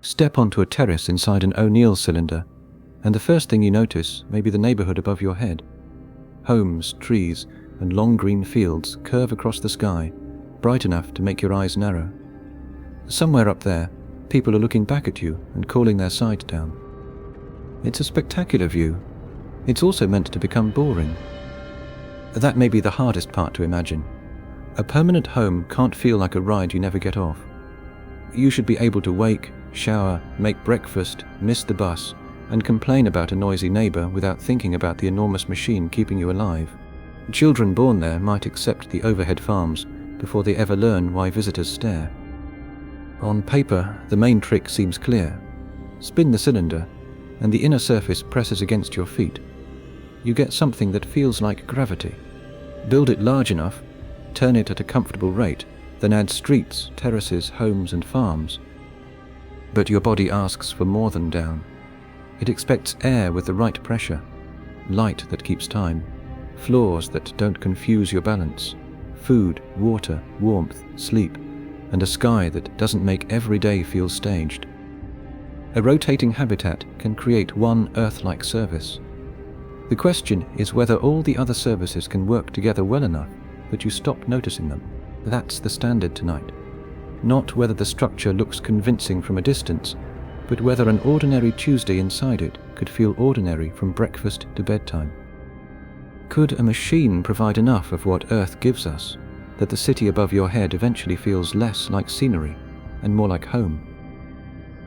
Step onto a terrace inside an O'Neill cylinder, and the first thing you notice may be the neighborhood above your head. Homes, trees, and long green fields curve across the sky, bright enough to make your eyes narrow. Somewhere up there, people are looking back at you and calling their side down. It's a spectacular view. It's also meant to become boring. That may be the hardest part to imagine. A permanent home can't feel like a ride you never get off. You should be able to wake, shower, make breakfast, miss the bus, and complain about a noisy neighbor without thinking about the enormous machine keeping you alive. Children born there might accept the overhead farms before they ever learn why visitors stare. On paper, the main trick seems clear. Spin the cylinder, and the inner surface presses against your feet. You get something that feels like gravity. Build it large enough, turn it at a comfortable rate, then add streets, terraces, homes, and farms. But your body asks for more than down. It expects air with the right pressure, light that keeps time, floors that don't confuse your balance, food, water, warmth, sleep, and a sky that doesn't make every day feel staged. A rotating habitat can create one Earth-like service. The question is whether all the other services can work together well enough that you stop noticing them. That's the standard tonight. Not whether the structure looks convincing from a distance, but whether an ordinary Tuesday inside it could feel ordinary from breakfast to bedtime. Could a machine provide enough of what Earth gives us, that the city above your head eventually feels less like scenery and more like home?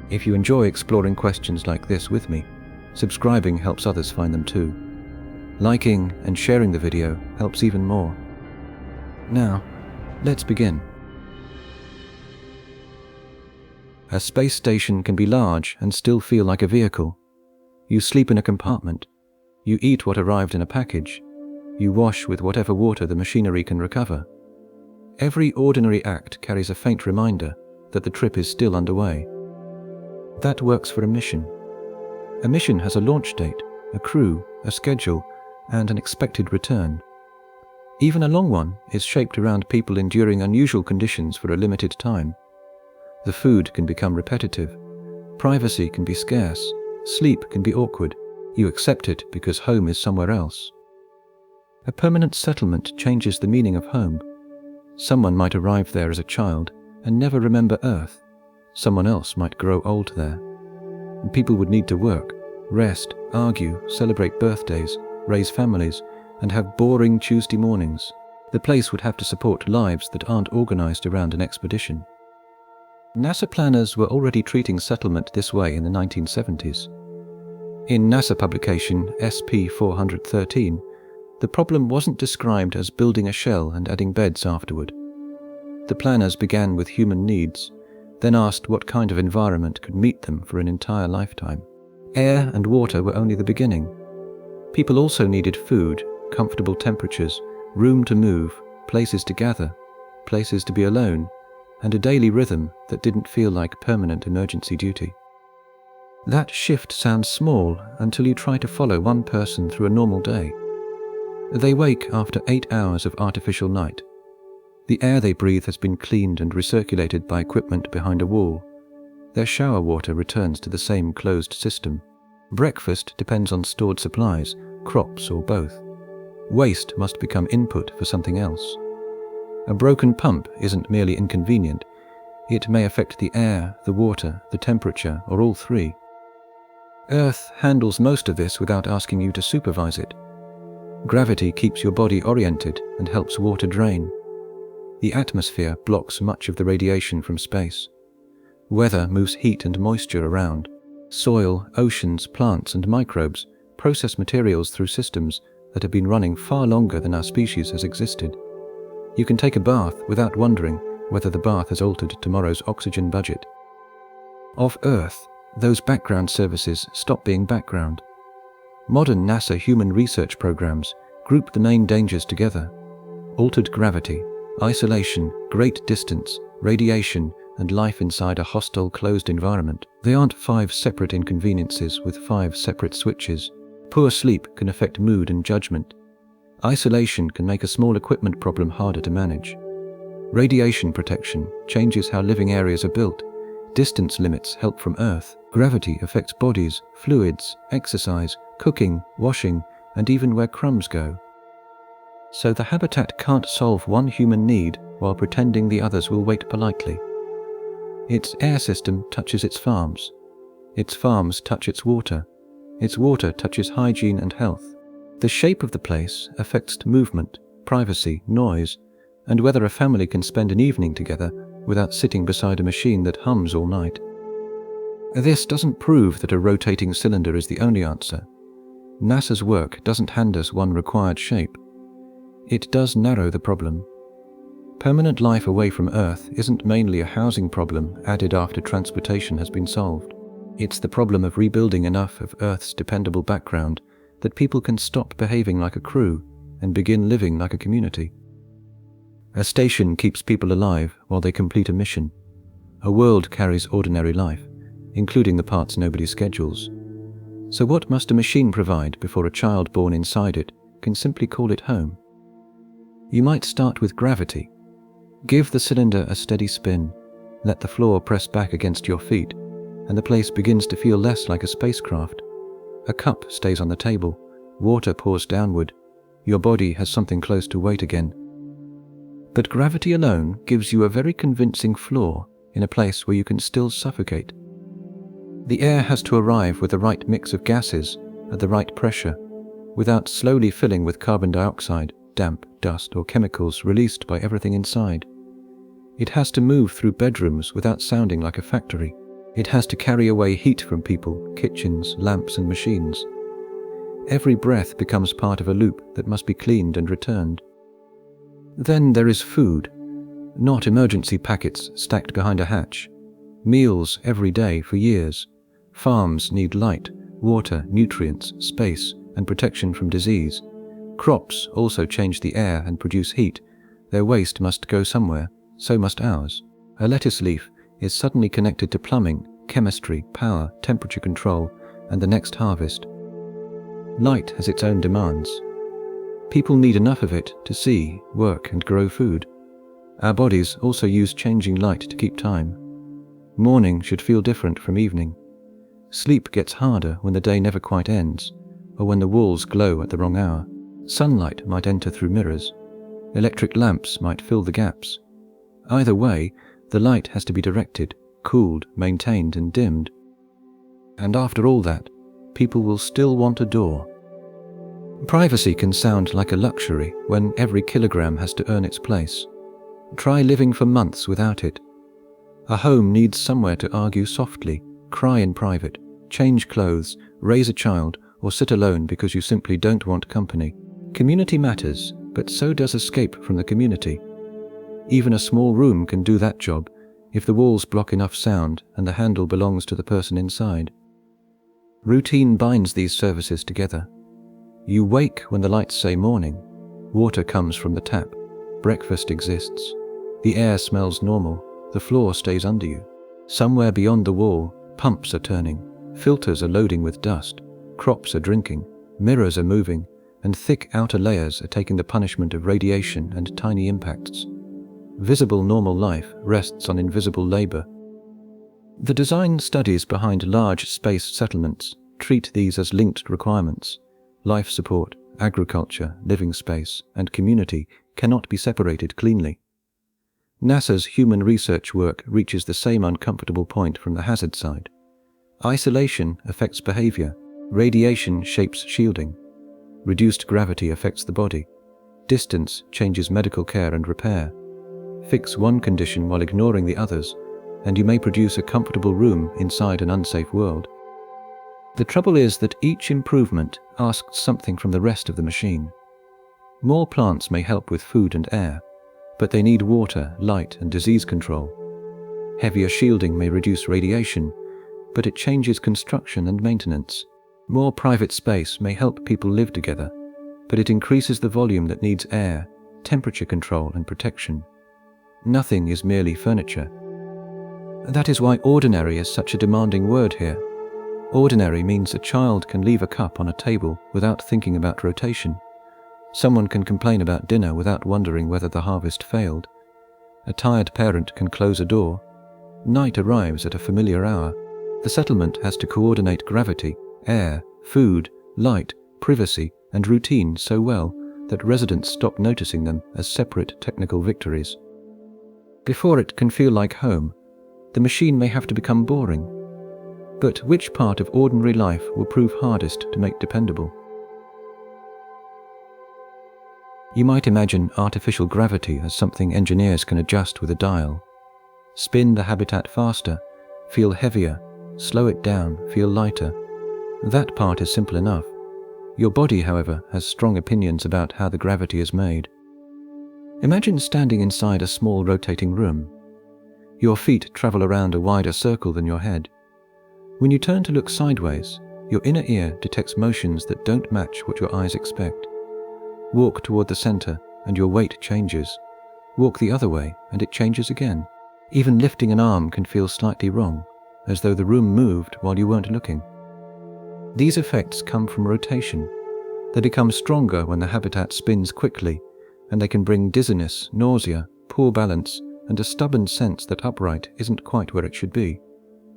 If you enjoy exploring questions like this with me, subscribing helps others find them too. Liking and sharing the video helps even more. Now, let's begin. A space station can be large and still feel like a vehicle. You sleep in a compartment. You eat what arrived in a package. You wash with whatever water the machinery can recover. Every ordinary act carries a faint reminder that the trip is still underway. That works for a mission. A mission has a launch date, a crew, a schedule, and an expected return. Even a long one is shaped around people enduring unusual conditions for a limited time. The food can become repetitive. Privacy can be scarce. Sleep can be awkward. You accept it because home is somewhere else. A permanent settlement changes the meaning of home. Someone might arrive there as a child and never remember Earth. Someone else might grow old there. And people would need to work, rest, argue, celebrate birthdays, raise families, and have boring Tuesday mornings. The place would have to support lives that aren't organized around an expedition. NASA planners were already treating settlement this way in the 1970s. In NASA publication SP-413, the problem wasn't described as building a shell and adding beds afterward. The planners began with human needs, then asked what kind of environment could meet them for an entire lifetime. Air and water were only the beginning. People also needed food, comfortable temperatures, room to move, places to gather, places to be alone, and a daily rhythm that didn't feel like permanent emergency duty. That shift sounds small until you try to follow one person through a normal day. They wake after 8 hours of artificial night. The air they breathe has been cleaned and recirculated by equipment behind a wall. Their shower water returns to the same closed system. Breakfast depends on stored supplies, crops, or both. Waste must become input for something else. A broken pump isn't merely inconvenient. It may affect the air, the water, the temperature, or all three. Earth handles most of this without asking you to supervise it. Gravity keeps your body oriented and helps water drain. The atmosphere blocks much of the radiation from space. Weather moves heat and moisture around. Soil, oceans, plants, and microbes process materials through systems that have been running far longer than our species has existed. You can take a bath without wondering whether the bath has altered tomorrow's oxygen budget. Off Earth, those background services stop being background. Modern NASA human research programs group the main dangers together: altered gravity, isolation, great distance, radiation, and life inside a hostile closed environment. They aren't 5 separate inconveniences with 5 separate switches. Poor sleep can affect mood and judgment. Isolation can make a small equipment problem harder to manage. Radiation protection changes how living areas are built, Distance limits help from Earth. Gravity affects bodies, fluids, exercise, cooking, washing, and even where crumbs go. So the habitat can't solve one human need while pretending the others will wait politely. Its air system touches its farms touch its water touches hygiene and health. The shape of the place affects movement, privacy, noise, and whether a family can spend an evening together without sitting beside a machine that hums all night. This doesn't prove that a rotating cylinder is the only answer. NASA's work doesn't hand us one required shape. It does narrow the problem. Permanent life away from Earth isn't mainly a housing problem added after transportation has been solved. It's the problem of rebuilding enough of Earth's dependable background that people can stop behaving like a crew and begin living like a community. A station keeps people alive while they complete a mission. A world carries ordinary life, including the parts nobody schedules. So what must a machine provide before a child born inside it can simply call it home? You might start with gravity. Give the cylinder a steady spin, let the floor press back against your feet, and the place begins to feel less like a spacecraft. A cup stays on the table, water pours downward, your body has something close to weight again. But gravity alone gives you a very convincing floor in a place where you can still suffocate. The air has to arrive with the right mix of gases at the right pressure, without slowly filling with carbon dioxide, damp, dust, or chemicals released by everything inside. It has to move through bedrooms without sounding like a factory. It has to carry away heat from people, kitchens, lamps, and machines. Every breath becomes part of a loop that must be cleaned and returned. Then there is food, not emergency packets stacked behind a hatch. Meals every day for years. Farms need light, water, nutrients, space, and protection from disease. Crops also change the air and produce heat. Their waste must go somewhere, so must ours. A lettuce leaf is suddenly connected to plumbing, chemistry, power, temperature control, and the next harvest. Light has its own demands. People need enough of it to see, work, and grow food. Our bodies also use changing light to keep time. Morning should feel different from evening. Sleep gets harder when the day never quite ends, or when the walls glow at the wrong hour. Sunlight might enter through mirrors. Electric lamps might fill the gaps. Either way, the light has to be directed, cooled, maintained, and dimmed. And after all that, people will still want a door. Privacy can sound like a luxury when every kilogram has to earn its place. Try living for months without it. A home needs somewhere to argue softly, cry in private, change clothes, raise a child, or sit alone because you simply don't want company. Community matters, but so does escape from the community. Even a small room can do that job if the walls block enough sound and the handle belongs to the person inside. Routine binds these services together. You wake when the lights say morning. Water comes from the tap. Breakfast exists. The air smells normal. The floor stays under you. Somewhere beyond the wall, pumps are turning. Filters are loading with dust. Crops are drinking. Mirrors are moving. And thick outer layers are taking the punishment of radiation and tiny impacts. Visible normal life rests on invisible labor. The design studies behind large space settlements treat these as linked requirements. Life support, agriculture, living space, and community cannot be separated cleanly. NASA's human research work reaches the same uncomfortable point from the hazard side. Isolation affects behavior. Radiation shapes shielding. Reduced gravity affects the body. Distance changes medical care and repair. Fix one condition while ignoring the others, and you may produce a comfortable room inside an unsafe world. The trouble is that each improvement asks something from the rest of the machine. More plants may help with food and air, but they need water, light, and disease control. Heavier shielding may reduce radiation, but it changes construction and maintenance. More private space may help people live together, but it increases the volume that needs air, temperature control, and protection. Nothing is merely furniture. That is why ordinary is such a demanding word here. Ordinary means a child can leave a cup on a table without thinking about rotation. Someone can complain about dinner without wondering whether the harvest failed. A tired parent can close a door. Night arrives at a familiar hour. The settlement has to coordinate gravity, air, food, light, privacy, and routine so well that residents stop noticing them as separate technical victories. Before it can feel like home, the machine may have to become boring. But which part of ordinary life will prove hardest to make dependable? You might imagine artificial gravity as something engineers can adjust with a dial. Spin the habitat faster, feel heavier, slow it down, feel lighter. That part is simple enough. Your body, however, has strong opinions about how the gravity is made. Imagine standing inside a small rotating room. Your feet travel around a wider circle than your head. When you turn to look sideways, your inner ear detects motions that don't match what your eyes expect. Walk toward the center, and your weight changes. Walk the other way, and it changes again. Even lifting an arm can feel slightly wrong, as though the room moved while you weren't looking. These effects come from rotation. They become stronger when the habitat spins quickly, and they can bring dizziness, nausea, poor balance, and a stubborn sense that upright isn't quite where it should be.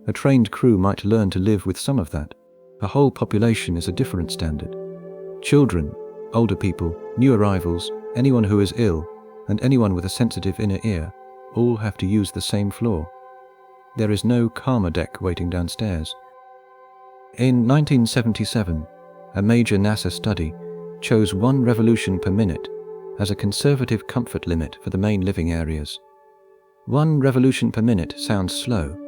A trained crew might learn to live with some of that. A whole population is a different standard. Children, older people, new arrivals, anyone who is ill, and anyone with a sensitive inner ear all have to use the same floor. There is no karma deck waiting downstairs. In 1977, a major NASA study chose 1 revolution per minute as a conservative comfort limit for the main living areas. 1 revolution per minute sounds slow.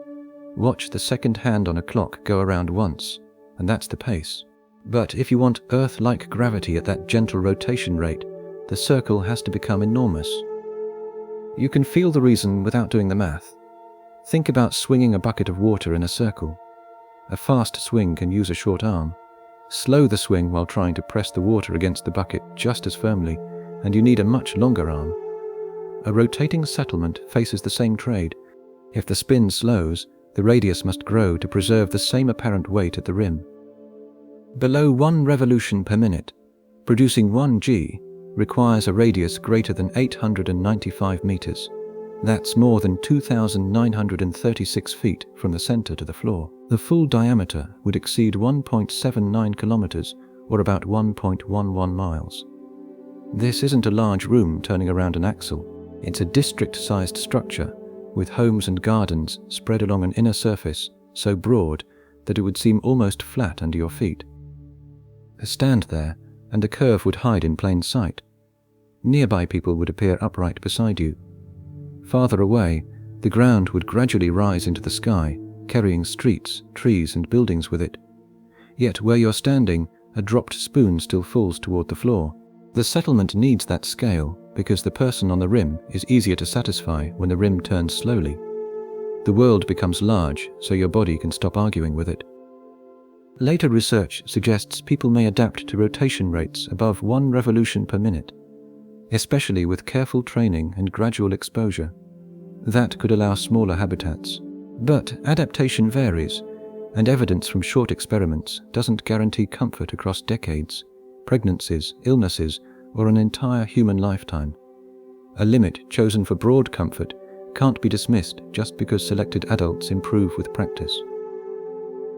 Watch the second hand on a clock go around once, and that's the pace. But if you want Earth-like gravity at that gentle rotation rate, the circle has to become enormous. You can feel the reason without doing the math. Think about swinging a bucket of water in a circle. A fast swing can use a short arm. Slow the swing while trying to press the water against the bucket just as firmly, and you need a much longer arm. A rotating settlement faces the same trade. If the spin slows, the radius must grow to preserve the same apparent weight at the rim. Below 1 revolution per minute, producing 1 G requires a radius greater than 895 meters. That's more than 2,936 feet from the center to the floor. The full diameter would exceed 1.79 kilometers, or about 1.11 miles. This isn't a large room turning around an axle. It's a district-sized structure, with homes and gardens spread along an inner surface so broad that it would seem almost flat under your feet. Stand there, and the curve would hide in plain sight. Nearby people would appear upright beside you. Farther away, the ground would gradually rise into the sky, carrying streets, trees, and buildings with it. Yet where you're standing, a dropped spoon still falls toward the floor. The settlement needs that scale because the person on the rim is easier to satisfy when the rim turns slowly. The world becomes large, so your body can stop arguing with it. Later research suggests people may adapt to rotation rates above 1 revolution per minute, especially with careful training and gradual exposure. That could allow smaller habitats. But adaptation varies, and evidence from short experiments doesn't guarantee comfort across decades, pregnancies, illnesses, or an entire human lifetime. A limit chosen for broad comfort can't be dismissed just because selected adults improve with practice.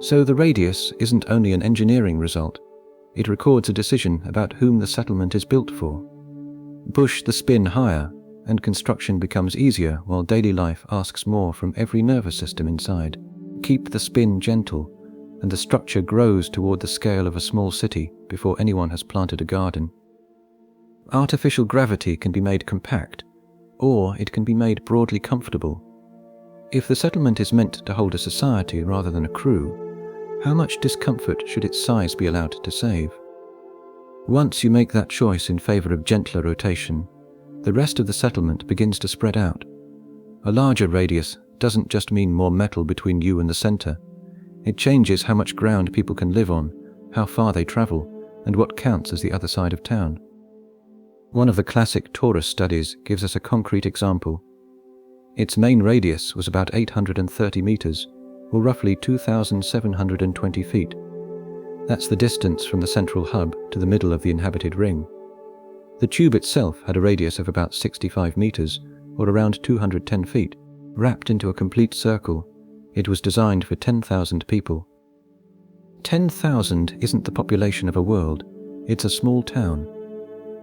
So the radius isn't only an engineering result, it records a decision about whom the settlement is built for. Push the spin higher, and construction becomes easier while daily life asks more from every nervous system inside. Keep the spin gentle, and the structure grows toward the scale of a small city before anyone has planted a garden. Artificial gravity can be made compact, or it can be made broadly comfortable. If the settlement is meant to hold a society rather than a crew, how much discomfort should its size be allowed to save? Once you make that choice in favor of gentler rotation, the rest of the settlement begins to spread out. A larger radius doesn't just mean more metal between you and the center. It changes how much ground people can live on, how far they travel, and what counts as the other side of town. One of the classic torus studies gives us a concrete example. Its main radius was about 830 meters, or roughly 2,720 feet. That's the distance from the central hub to the middle of the inhabited ring. The tube itself had a radius of about 65 meters, or around 210 feet. Wrapped into a complete circle, it was designed for 10,000 people. 10,000 isn't the population of a world, it's a small town.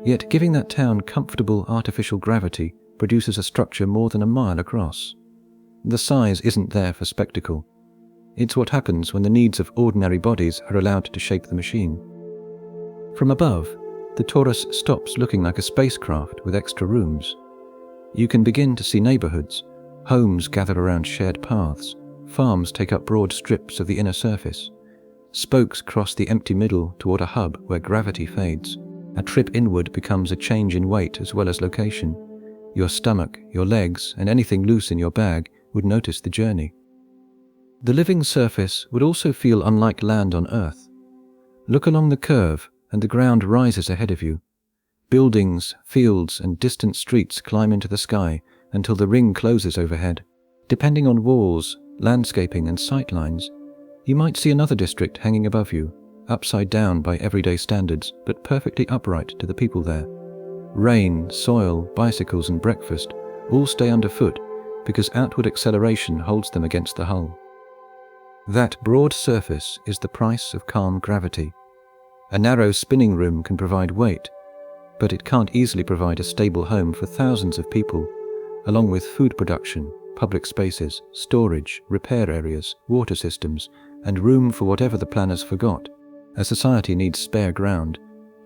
Yet giving that town comfortable artificial gravity produces a structure more than a mile across. The size isn't there for spectacle. It's what happens when the needs of ordinary bodies are allowed to shape the machine. From above, the torus stops looking like a spacecraft with extra rooms. You can begin to see neighborhoods. Homes gather around shared paths. Farms take up broad strips of the inner surface. Spokes cross the empty middle toward a hub where gravity fades. A trip inward becomes a change in weight as well as location. Your stomach, your legs, and anything loose in your bag would notice the journey. The living surface would also feel unlike land on Earth. Look along the curve, and the ground rises ahead of you. Buildings, fields, and distant streets climb into the sky until the ring closes overhead. Depending on walls, landscaping, and sightlines, you might see another district hanging above you, upside down by everyday standards, but perfectly upright to the people there. Rain, soil, bicycles, and breakfast all stay underfoot because outward acceleration holds them against the hull. That broad surface is the price of calm gravity. A narrow spinning room can provide weight, but it can't easily provide a stable home for thousands of people, along with food production, public spaces, storage, repair areas, water systems, and room for whatever the planners forgot. A society needs spare ground.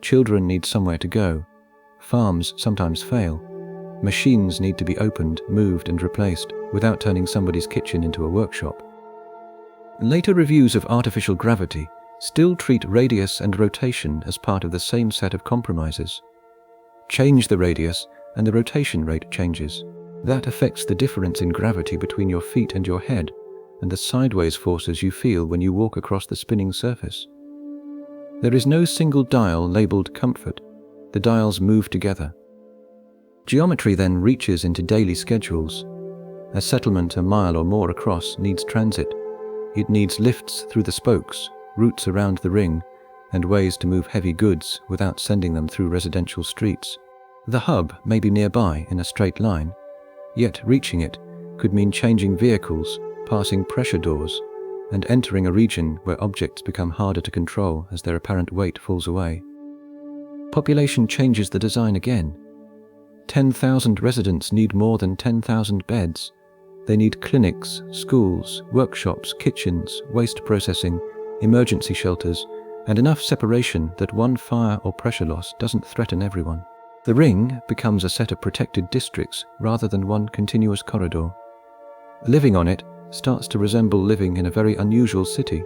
Children need somewhere to go. Farms sometimes fail. Machines need to be opened, moved, and replaced without turning somebody's kitchen into a workshop. Later reviews of artificial gravity still treat radius and rotation as part of the same set of compromises. Change the radius and the rotation rate changes. That affects the difference in gravity between your feet and your head, and the sideways forces you feel when you walk across the spinning surface. There is no single dial labeled comfort. The dials move together. Geometry then reaches into daily schedules. A settlement a mile or more across needs transit. It needs lifts through the spokes, routes around the ring, and ways to move heavy goods without sending them through residential streets. The hub may be nearby in a straight line, yet reaching it could mean changing vehicles, passing pressure doors, and entering a region where objects become harder to control as their apparent weight falls away. Population changes the design again. 10,000 residents need more than 10,000 beds. They need clinics, schools, workshops, kitchens, waste processing, emergency shelters, and enough separation that one fire or pressure loss doesn't threaten everyone. The ring becomes a set of protected districts rather than one continuous corridor. Living on it starts to resemble living in a very unusual city,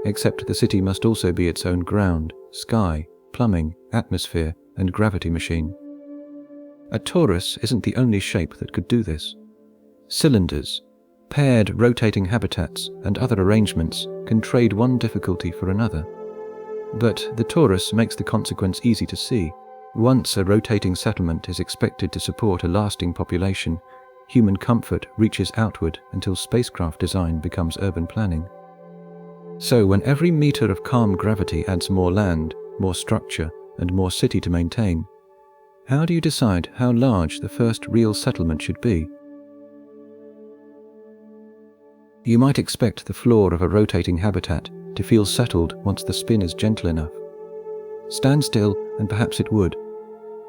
except the city must also be its own ground, sky, plumbing, atmosphere, and gravity machine. A torus isn't the only shape that could do this. Cylinders, paired rotating habitats, and other arrangements can trade one difficulty for another. But the torus makes the consequence easy to see. Once a rotating settlement is expected to support a lasting population, human comfort reaches outward until spacecraft design becomes urban planning. So when every meter of calm gravity adds more land, more structure, and more city to maintain, how do you decide how large the first real settlement should be? You might expect the floor of a rotating habitat to feel settled once the spin is gentle enough. Stand still, and perhaps it would.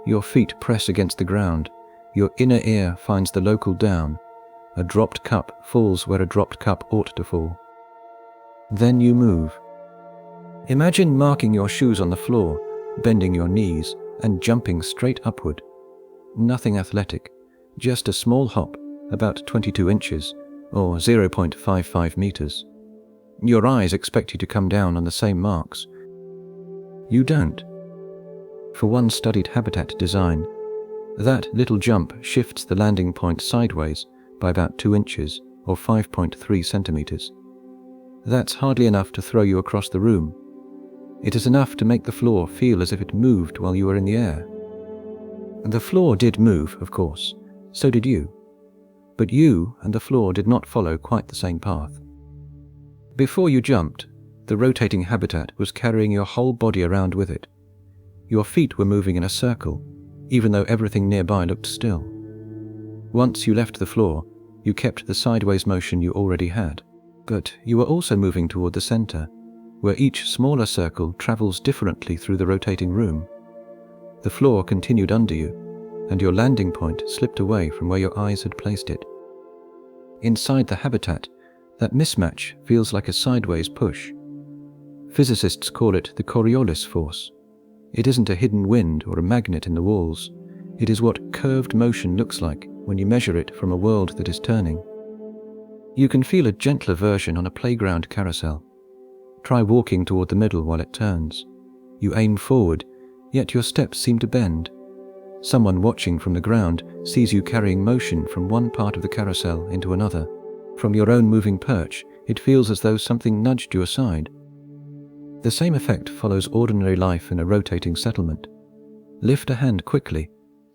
Your feet press against the ground. Your inner ear finds the local down. A dropped cup falls where a dropped cup ought to fall. Then you move. Imagine marking your shoes on the floor, bending your knees, and jumping straight upward. Nothing athletic, just a small hop, about 22 inches, or 0.55 meters. Your eyes expect you to come down on the same marks. You don't. For one studied habitat design, that little jump shifts the landing point sideways by about 2 inches, or 5.3 centimeters. That's hardly enough to throw you across the room. It is enough to make the floor feel as if it moved while you were in the air. The floor did move, of course. So did you. But you and the floor did not follow quite the same path. Before you jumped, the rotating habitat was carrying your whole body around with it. Your feet were moving in a circle, even though everything nearby looked still. Once you left the floor, You kept the sideways motion you already had, but you were also moving toward the center, where each smaller circle travels differently through the rotating room. The floor continued under you, and your landing point slipped away from where your eyes had placed it. Inside the habitat, that mismatch feels like a sideways push. Physicists call it the Coriolis force. It isn't a hidden wind or a magnet in the walls. It is what curved motion looks like when you measure it from a world that is turning. You can feel a gentler version on a playground carousel. Try walking toward the middle while it turns. You aim forward, yet your steps seem to bend. Someone watching from the ground sees you carrying motion from one part of the carousel into another. From your own moving perch, it feels as though something nudged you aside. The same effect follows ordinary life in a rotating settlement. Lift a hand quickly,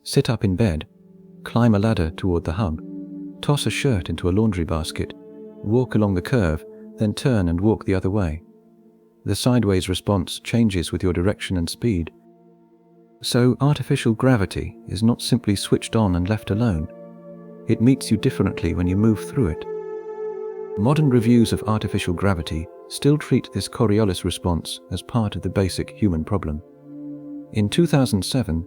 sit up in bed, climb a ladder toward the hub, toss a shirt into a laundry basket, walk along the curve, then turn and walk the other way. The sideways response changes with your direction and speed. So artificial gravity is not simply switched on and left alone. It meets you differently when you move through it. Modern reviews of artificial gravity still treat this Coriolis response as part of the basic human problem. In 2007,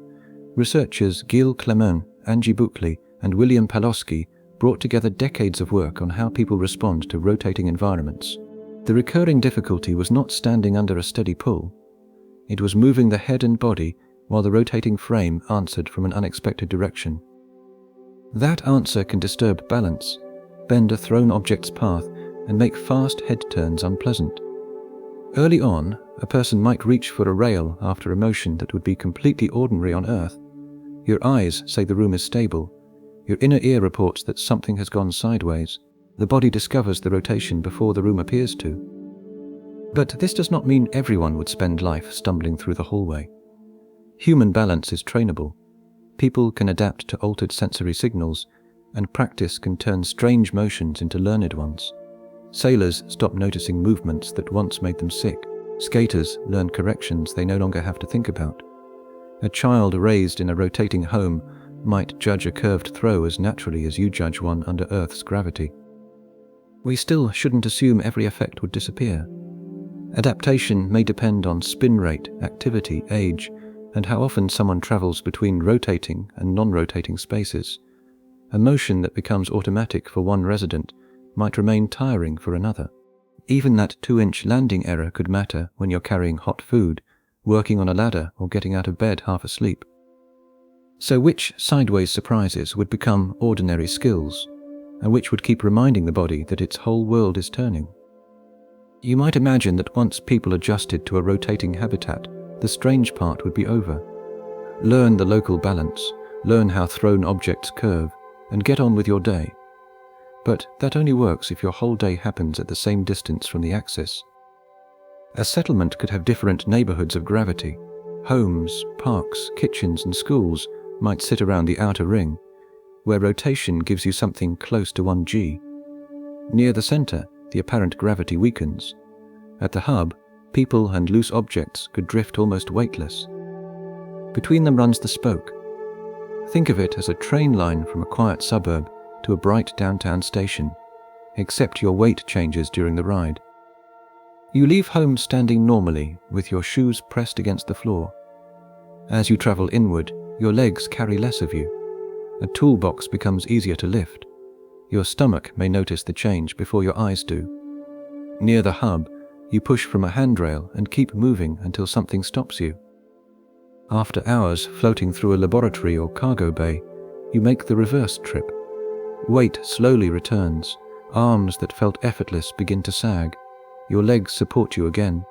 researchers Gilles Clement, Angie Buckley, and William Pawlowski brought together decades of work on how people respond to rotating environments. The recurring difficulty was not standing under a steady pull. It was moving the head and body while the rotating frame answered from an unexpected direction. That answer can disturb balance, bend a thrown object's path, and make fast head turns unpleasant. Early on, a person might reach for a rail after a motion that would be completely ordinary on Earth. Your eyes say the room is stable. Your inner ear reports that something has gone sideways. The body discovers the rotation before the room appears to. But this does not mean everyone would spend life stumbling through the hallway. Human balance is trainable. People can adapt to altered sensory signals, and practice can turn strange motions into learned ones. Sailors stop noticing movements that once made them sick. Skaters learn corrections they no longer have to think about. A child raised in a rotating home might judge a curved throw as naturally as you judge one under Earth's gravity. We still shouldn't assume every effect would disappear. Adaptation may depend on spin rate, activity, age, and how often someone travels between rotating and non-rotating spaces. A motion that becomes automatic for one resident might remain tiring for another. Even that 2-inch landing error could matter when you're carrying hot food, working on a ladder, or getting out of bed half asleep. So which sideways surprises would become ordinary skills, and which would keep reminding the body that its whole world is turning? You might imagine that once people adjusted to a rotating habitat, the strange part would be over. Learn the local balance, learn how thrown objects curve, and get on with your day. But that only works if your whole day happens at the same distance from the axis. A settlement could have different neighborhoods of gravity. Homes, parks, kitchens, and schools might sit around the outer ring, where rotation gives you something close to 1g. Near the center, the apparent gravity weakens. At the hub, people and loose objects could drift almost weightless. Between them runs the spoke. Think of it as a train line from a quiet suburb to a bright downtown station, except your weight changes during the ride. You leave home standing normally, with your shoes pressed against the floor. As you travel inward, your legs carry less of you. A toolbox becomes easier to lift. Your stomach may notice the change before your eyes do. Near the hub, you push from a handrail and keep moving until something stops you. After hours floating through a laboratory or cargo bay, you make the reverse trip. Weight slowly returns. Arms that felt effortless begin to sag. Your legs support you again.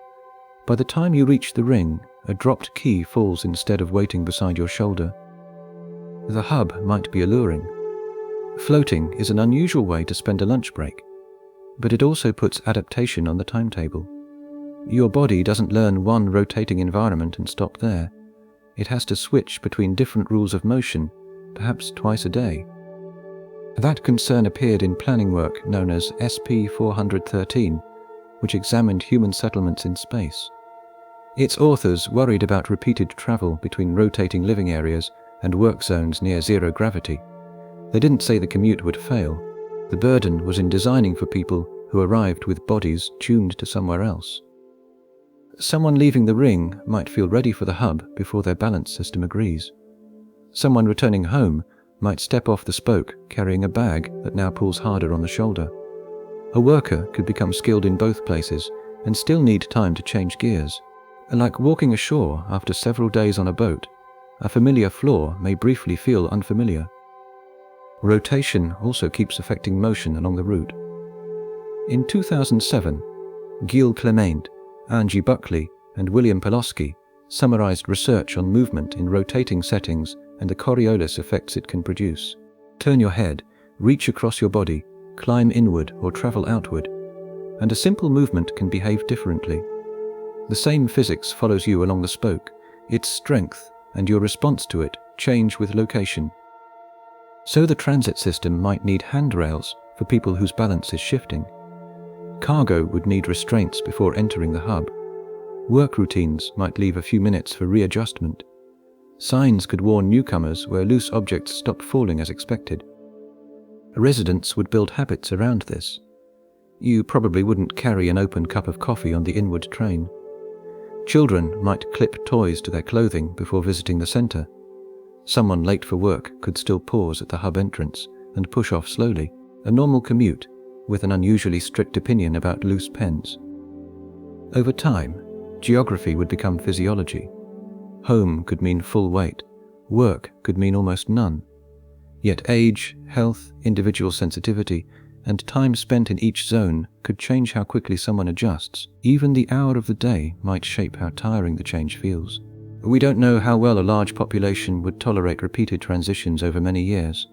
By the time you reach the ring, a dropped key falls instead of waiting beside your shoulder. The hub might be alluring. Floating is an unusual way to spend a lunch break, but it also puts adaptation on the timetable. Your body doesn't learn one rotating environment and stop there. It has to switch between different rules of motion, perhaps twice a day. That concern appeared in planning work known as SP-413, which examined human settlements in space. Its authors worried about repeated travel between rotating living areas and work zones near zero gravity. They didn't say the commute would fail. The burden was in designing for people who arrived with bodies tuned to somewhere else. Someone leaving the ring might feel ready for the hub before their balance system agrees. Someone returning home might step off the spoke carrying a bag that now pulls harder on the shoulder. A worker could become skilled in both places and still need time to change gears. Like walking ashore after several days on a boat, a familiar floor may briefly feel unfamiliar. Rotation also keeps affecting motion along the route. In 2007, Gilles Clement, Angie Buckley, and William Pawlowski summarized research on movement in rotating settings and the Coriolis effects it can produce. Turn your head, reach across your body, climb inward or travel outward, and a simple movement can behave differently. The same physics follows you along the spoke. Its strength and your response to it change with location. So the transit system might need handrails for people whose balance is shifting. Cargo would need restraints before entering the hub. Work routines might leave a few minutes for readjustment. Signs could warn newcomers where loose objects stop falling as expected. Residents would build habits around this. You probably wouldn't carry an open cup of coffee on the inward train. Children might clip toys to their clothing before visiting the center. Someone late for work could still pause at the hub entrance and push off slowly, a normal commute with an unusually strict opinion about loose pens. Over time, geography would become physiology. Home could mean full weight, work could mean almost none. Yet age, health, individual sensitivity, and time spent in each zone could change how quickly someone adjusts. Even the hour of the day might shape how tiring the change feels. We don't know how well a large population would tolerate repeated transitions over many years.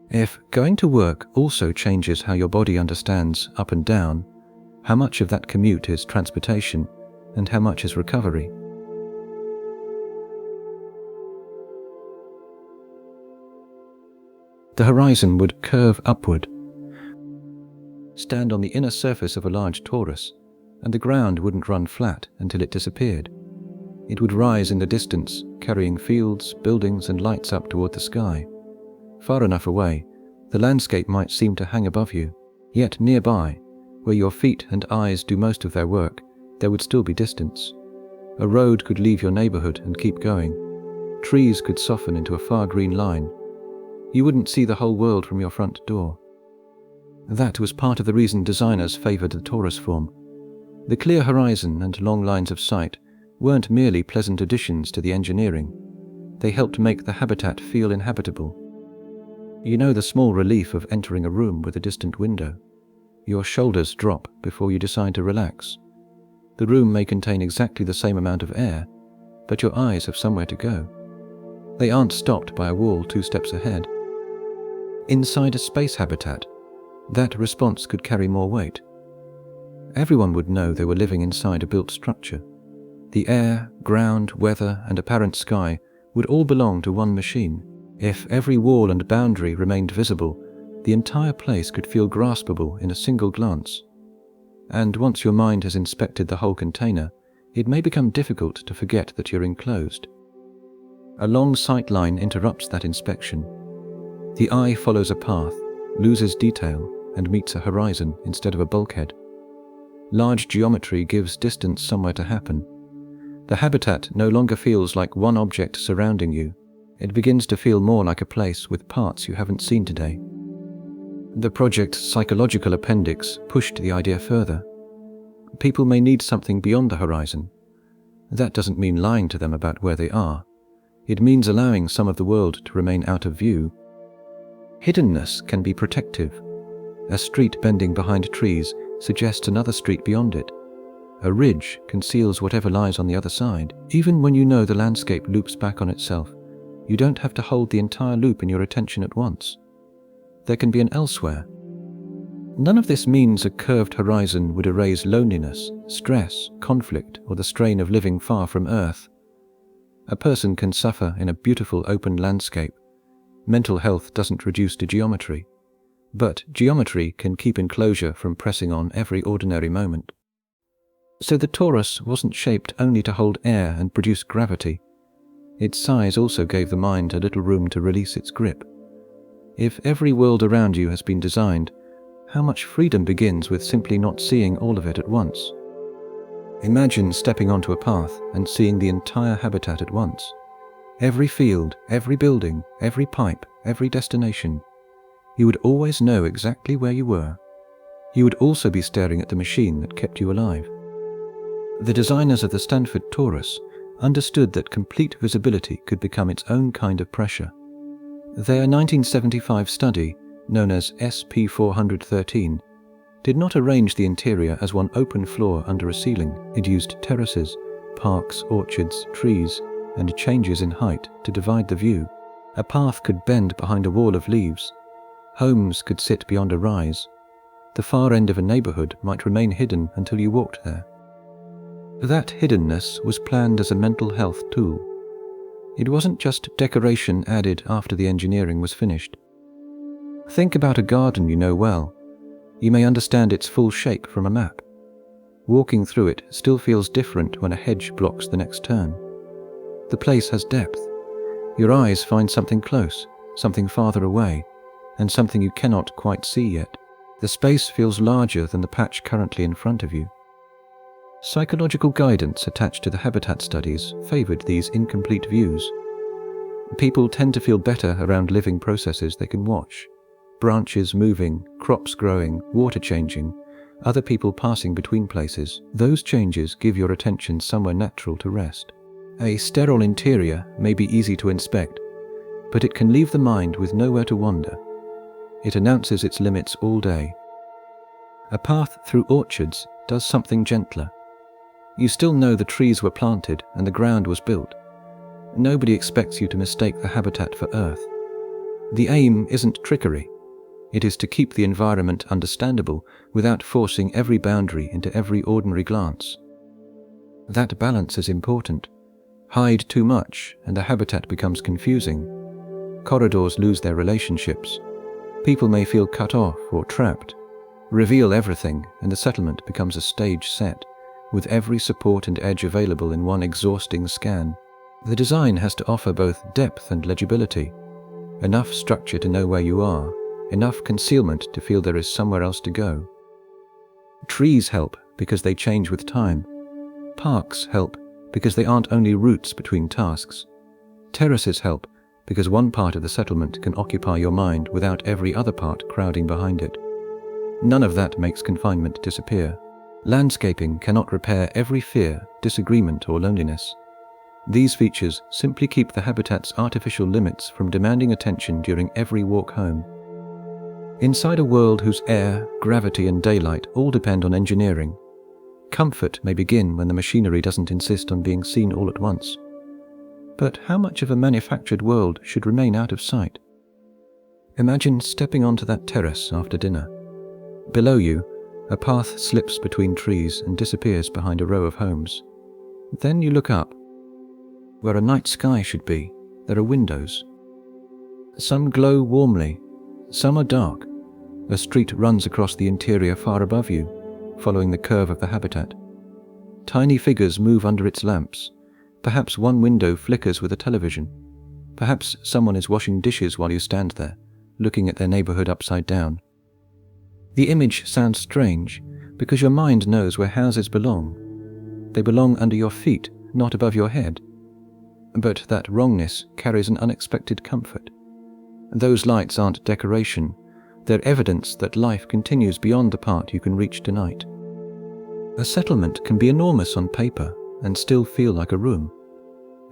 If going to work also changes how your body understands up and down, how much of that commute is transportation and how much is recovery? The horizon would curve upward. Stand on the inner surface of a large torus, and the ground wouldn't run flat until it disappeared. It would rise in the distance, carrying fields, buildings, and lights up toward the sky. Far enough away, the landscape might seem to hang above you, yet nearby, where your feet and eyes do most of their work, there would still be distance. A road could leave your neighborhood and keep going. Trees could soften into a far green line. You wouldn't see the whole world from your front door. That was part of the reason designers favored the torus form. The clear horizon and long lines of sight weren't merely pleasant additions to the engineering. They helped make the habitat feel inhabitable. You know the small relief of entering a room with a distant window. Your shoulders drop before you decide to relax. The room may contain exactly the same amount of air, but your eyes have somewhere to go. They aren't stopped by a wall 2 steps ahead. Inside a space habitat, that response could carry more weight. Everyone would know they were living inside a built structure. The air, ground, weather, and apparent sky would all belong to one machine. If every wall and boundary remained visible, the entire place could feel graspable in a single glance. And once your mind has inspected the whole container, it may become difficult to forget that you're enclosed. A long sight line interrupts that inspection. The eye follows a path, loses detail, and meets a horizon instead of a bulkhead. Large geometry gives distance somewhere to happen. The habitat no longer feels like one object surrounding you. It begins to feel more like a place with parts you haven't seen today. The project's psychological appendix pushed the idea further. People may need something beyond the horizon. That doesn't mean lying to them about where they are. It means allowing some of the world to remain out of view. Hiddenness can be protective. A street bending behind trees suggests another street beyond it. A ridge conceals whatever lies on the other side. Even when you know the landscape loops back on itself, you don't have to hold the entire loop in your attention at once. There can be an elsewhere. None of this means a curved horizon would erase loneliness, stress, conflict, or the strain of living far from Earth. A person can suffer in a beautiful open landscape. Mental health doesn't reduce to geometry. But geometry can keep enclosure from pressing on every ordinary moment. So the torus wasn't shaped only to hold air and produce gravity. Its size also gave the mind a little room to release its grip. If every world around you has been designed, how much freedom begins with simply not seeing all of it at once? Imagine stepping onto a path and seeing the entire habitat at once. Every field, every building, every pipe, every destination. You would always know exactly where you were. You would also be staring at the machine that kept you alive. The designers of the Stanford Torus understood that complete visibility could become its own kind of pressure. Their 1975 study, known as SP413, did not arrange the interior as one open floor under a ceiling. It used terraces, parks, orchards, trees, and changes in height to divide the view. A path could bend behind a wall of leaves. Homes could sit beyond a rise. The far end of a neighborhood might remain hidden until you walked there. That hiddenness was planned as a mental health tool. It wasn't just decoration added after the engineering was finished. Think about a garden you know well. You may understand its full shape from a map. Walking through it still feels different when a hedge blocks the next turn. The place has depth. Your eyes find something close, something farther away, and something you cannot quite see yet. The space feels larger than the patch currently in front of you. Psychological guidance attached to the habitat studies favored these incomplete views. People tend to feel better around living processes they can watch. Branches moving, crops growing, water changing, other people passing between places. Those changes give your attention somewhere natural to rest. A sterile interior may be easy to inspect, but it can leave the mind with nowhere to wander. It announces its limits all day. A path through orchards does something gentler. You still know the trees were planted and the ground was built. Nobody expects you to mistake the habitat for Earth. The aim isn't trickery. It is to keep the environment understandable without forcing every boundary into every ordinary glance. That balance is important. Hide too much and the habitat becomes confusing. Corridors lose their relationships. People may feel cut off or trapped. Reveal everything and the settlement becomes a stage set, with every support and edge available in one exhausting scan. The design has to offer both depth and legibility, enough structure to know where you are, enough concealment to feel there is somewhere else to go. Trees help because they change with time. Parks help because they aren't only routes between tasks. Terraces help because one part of the settlement can occupy your mind without every other part crowding behind it. None of that makes confinement disappear. Landscaping cannot repair every fear, disagreement, or loneliness. These features simply keep the habitat's artificial limits from demanding attention during every walk home. Inside a world whose air, gravity, and daylight all depend on engineering, comfort may begin when the machinery doesn't insist on being seen all at once. But how much of a manufactured world should remain out of sight? Imagine stepping onto that terrace after dinner. Below you, a path slips between trees and disappears behind a row of homes. Then you look up. Where a night sky should be, there are windows. Some glow warmly, some are dark. A street runs across the interior far above you, following the curve of the habitat. Tiny figures move under its lamps. Perhaps one window flickers with a television. Perhaps someone is washing dishes while you stand there, looking at their neighborhood upside down. The image sounds strange because your mind knows where houses belong. They belong under your feet, not above your head. But that wrongness carries an unexpected comfort. Those lights aren't decoration. They're evidence that life continues beyond the part you can reach tonight. A settlement can be enormous on paper and still feel like a room.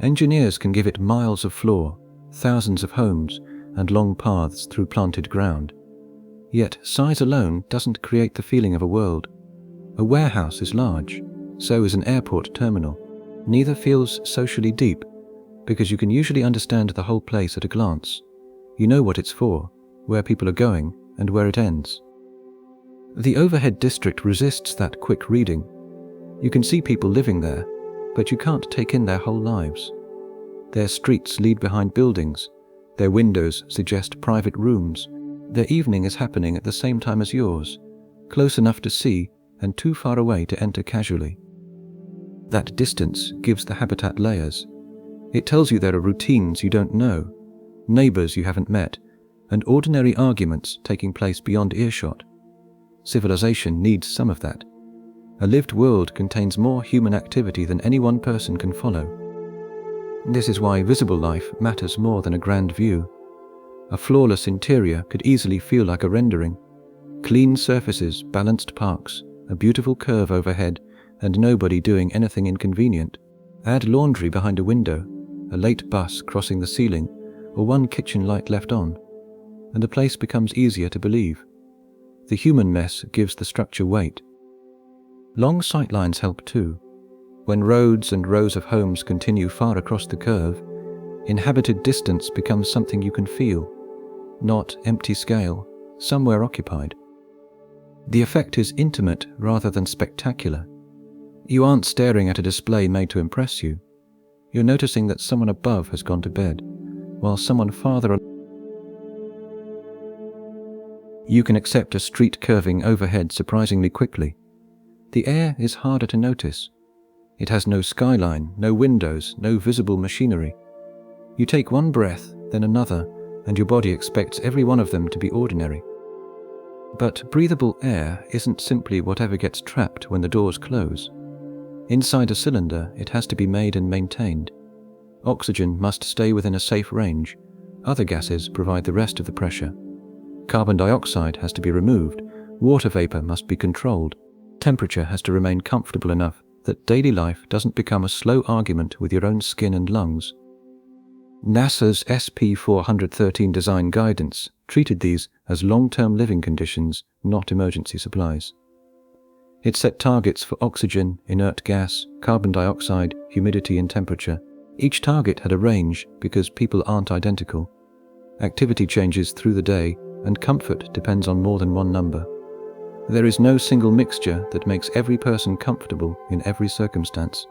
Engineers can give it miles of floor, thousands of homes, and long paths through planted ground. Yet size alone doesn't create the feeling of a world. A warehouse is large, so is an airport terminal. Neither feels socially deep, because you can usually understand the whole place at a glance. You know what it's for, where people are going, and where it ends. The overhead district resists that quick reading. You can see people living there, but you can't take in their whole lives. Their streets lead behind buildings. Their windows suggest private rooms. Their evening is happening at the same time as yours, close enough to see and too far away to enter casually. That distance gives the habitat layers. It tells you there are routines you don't know, neighbors you haven't met, and ordinary arguments taking place beyond earshot. Civilization needs some of that. A lived world contains more human activity than any one person can follow. This is why visible life matters more than a grand view. A flawless interior could easily feel like a rendering. Clean surfaces, balanced parks, a beautiful curve overhead, and nobody doing anything inconvenient. Add laundry behind a window, a late bus crossing the ceiling, or one kitchen light left on, and the place becomes easier to believe. The human mess gives the structure weight. Long sightlines help too. When roads and rows of homes continue far across the curve, inhabited distance becomes something you can feel, not empty scale, somewhere occupied. The effect is intimate rather than spectacular. You aren't staring at a display made to impress you. You're noticing that someone above has gone to bed, while someone farther you can accept a street curving overhead surprisingly quickly. The air is harder to notice. It has no skyline, no windows, no visible machinery. You take one breath, then another, and your body expects every one of them to be ordinary. But breathable air isn't simply whatever gets trapped when the doors close. Inside a cylinder, it has to be made and maintained. Oxygen must stay within a safe range. Other gases provide the rest of the pressure. Carbon dioxide has to be removed. Water vapor must be controlled. Temperature has to remain comfortable enough that daily life doesn't become a slow argument with your own skin and lungs. NASA's SP413 design guidance treated these as long-term living conditions, not emergency supplies. It set targets for oxygen, inert gas, carbon dioxide, humidity and temperature. Each target had a range because people aren't identical. Activity changes through the day, and comfort depends on more than one number. There is no single mixture that makes every person comfortable in every circumstance.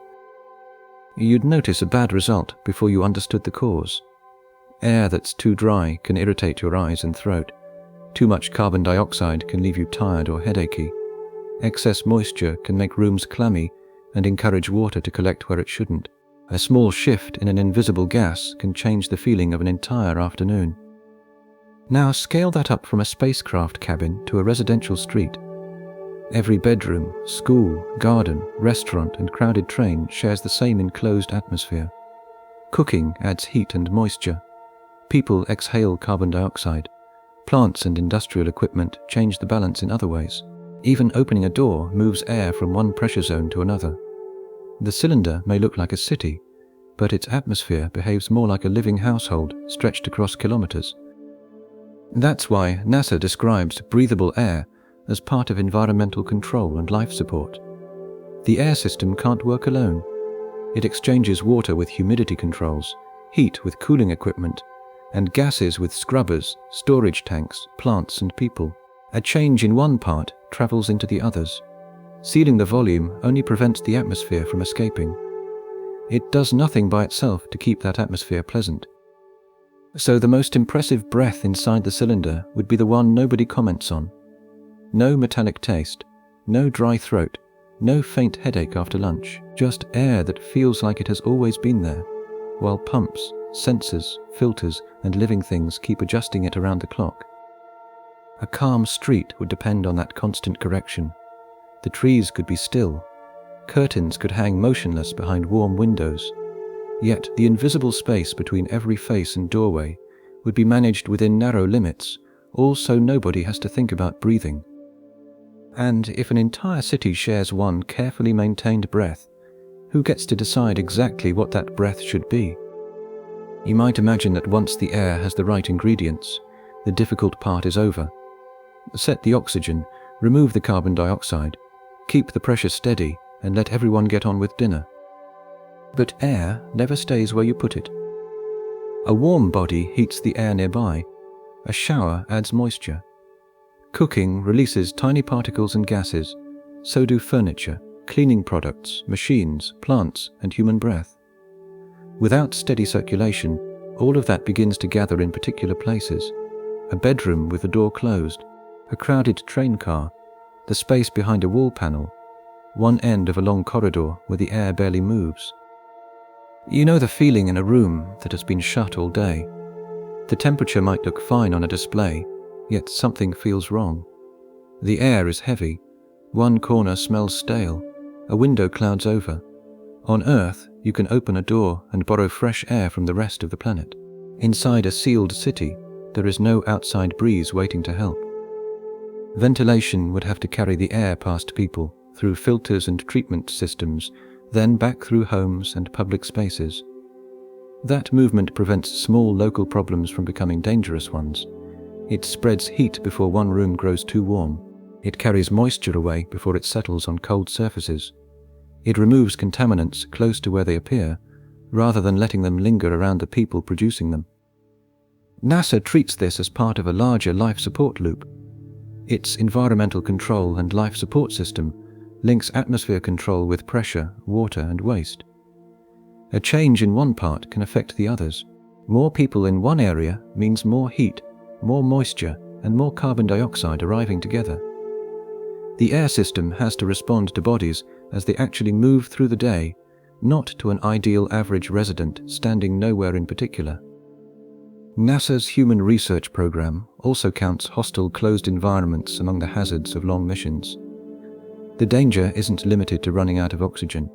You'd notice a bad result before you understood the cause. Air that's too dry can irritate your eyes and throat. Too much carbon dioxide can leave you tired or headachy. Excess moisture can make rooms clammy and encourage water to collect where it shouldn't. A small shift in an invisible gas can change the feeling of an entire afternoon. Now scale that up from a spacecraft cabin to a residential street. Every bedroom, school, garden, restaurant and crowded train shares the same enclosed atmosphere. Cooking adds heat and moisture. People exhale carbon dioxide. Plants and industrial equipment change the balance in other ways. Even opening a door moves air from one pressure zone to another. The cylinder may look like a city, but its atmosphere behaves more like a living household stretched across kilometers. That's why NASA describes breathable air as part of environmental control and life support. The air system can't work alone. It exchanges water with humidity controls, heat with cooling equipment, and gases with scrubbers, storage tanks, plants and people. A change in one part travels into the others. Sealing the volume only prevents the atmosphere from escaping. It does nothing by itself to keep that atmosphere pleasant. So the most impressive breath inside the cylinder would be the one nobody comments on. No metallic taste, no dry throat, no faint headache after lunch, just air that feels like it has always been there, while pumps, sensors, filters, and living things keep adjusting it around the clock. A calm street would depend on that constant correction. The trees could be still. Curtains could hang motionless behind warm windows. Yet the invisible space between every face and doorway would be managed within narrow limits, all so nobody has to think about breathing. And if an entire city shares one carefully maintained breath, who gets to decide exactly what that breath should be? You might imagine that once the air has the right ingredients, the difficult part is over. Set the oxygen, remove the carbon dioxide, keep the pressure steady, and let everyone get on with dinner. But air never stays where you put it. A warm body heats the air nearby. A shower adds moisture. Cooking releases tiny particles and gases. So do furniture, cleaning products, machines, plants, and human breath. Without steady circulation, all of that begins to gather in particular places. A bedroom with the door closed, a crowded train car, the space behind a wall panel, one end of a long corridor where the air barely moves. You know the feeling in a room that has been shut all day. The temperature might look fine on a display, yet something feels wrong. The air is heavy. One corner smells stale. A window clouds over. On Earth, you can open a door and borrow fresh air from the rest of the planet. Inside a sealed city, there is no outside breeze waiting to help. Ventilation would have to carry the air past people, through filters and treatment systems, then back through homes and public spaces. That movement prevents small local problems from becoming dangerous ones. It spreads heat before one room grows too warm. It carries moisture away before it settles on cold surfaces. It removes contaminants close to where they appear, rather than letting them linger around the people producing them. NASA treats this as part of a larger life support loop. Its environmental control and life support system links atmosphere control with pressure, water, and waste. A change in one part can affect the others. More people in one area means more heat, more moisture, and more carbon dioxide arriving together. The air system has to respond to bodies as they actually move through the day, not to an ideal average resident standing nowhere in particular. NASA's Human Research Program also counts hostile closed environments among the hazards of long missions. The danger isn't limited to running out of oxygen.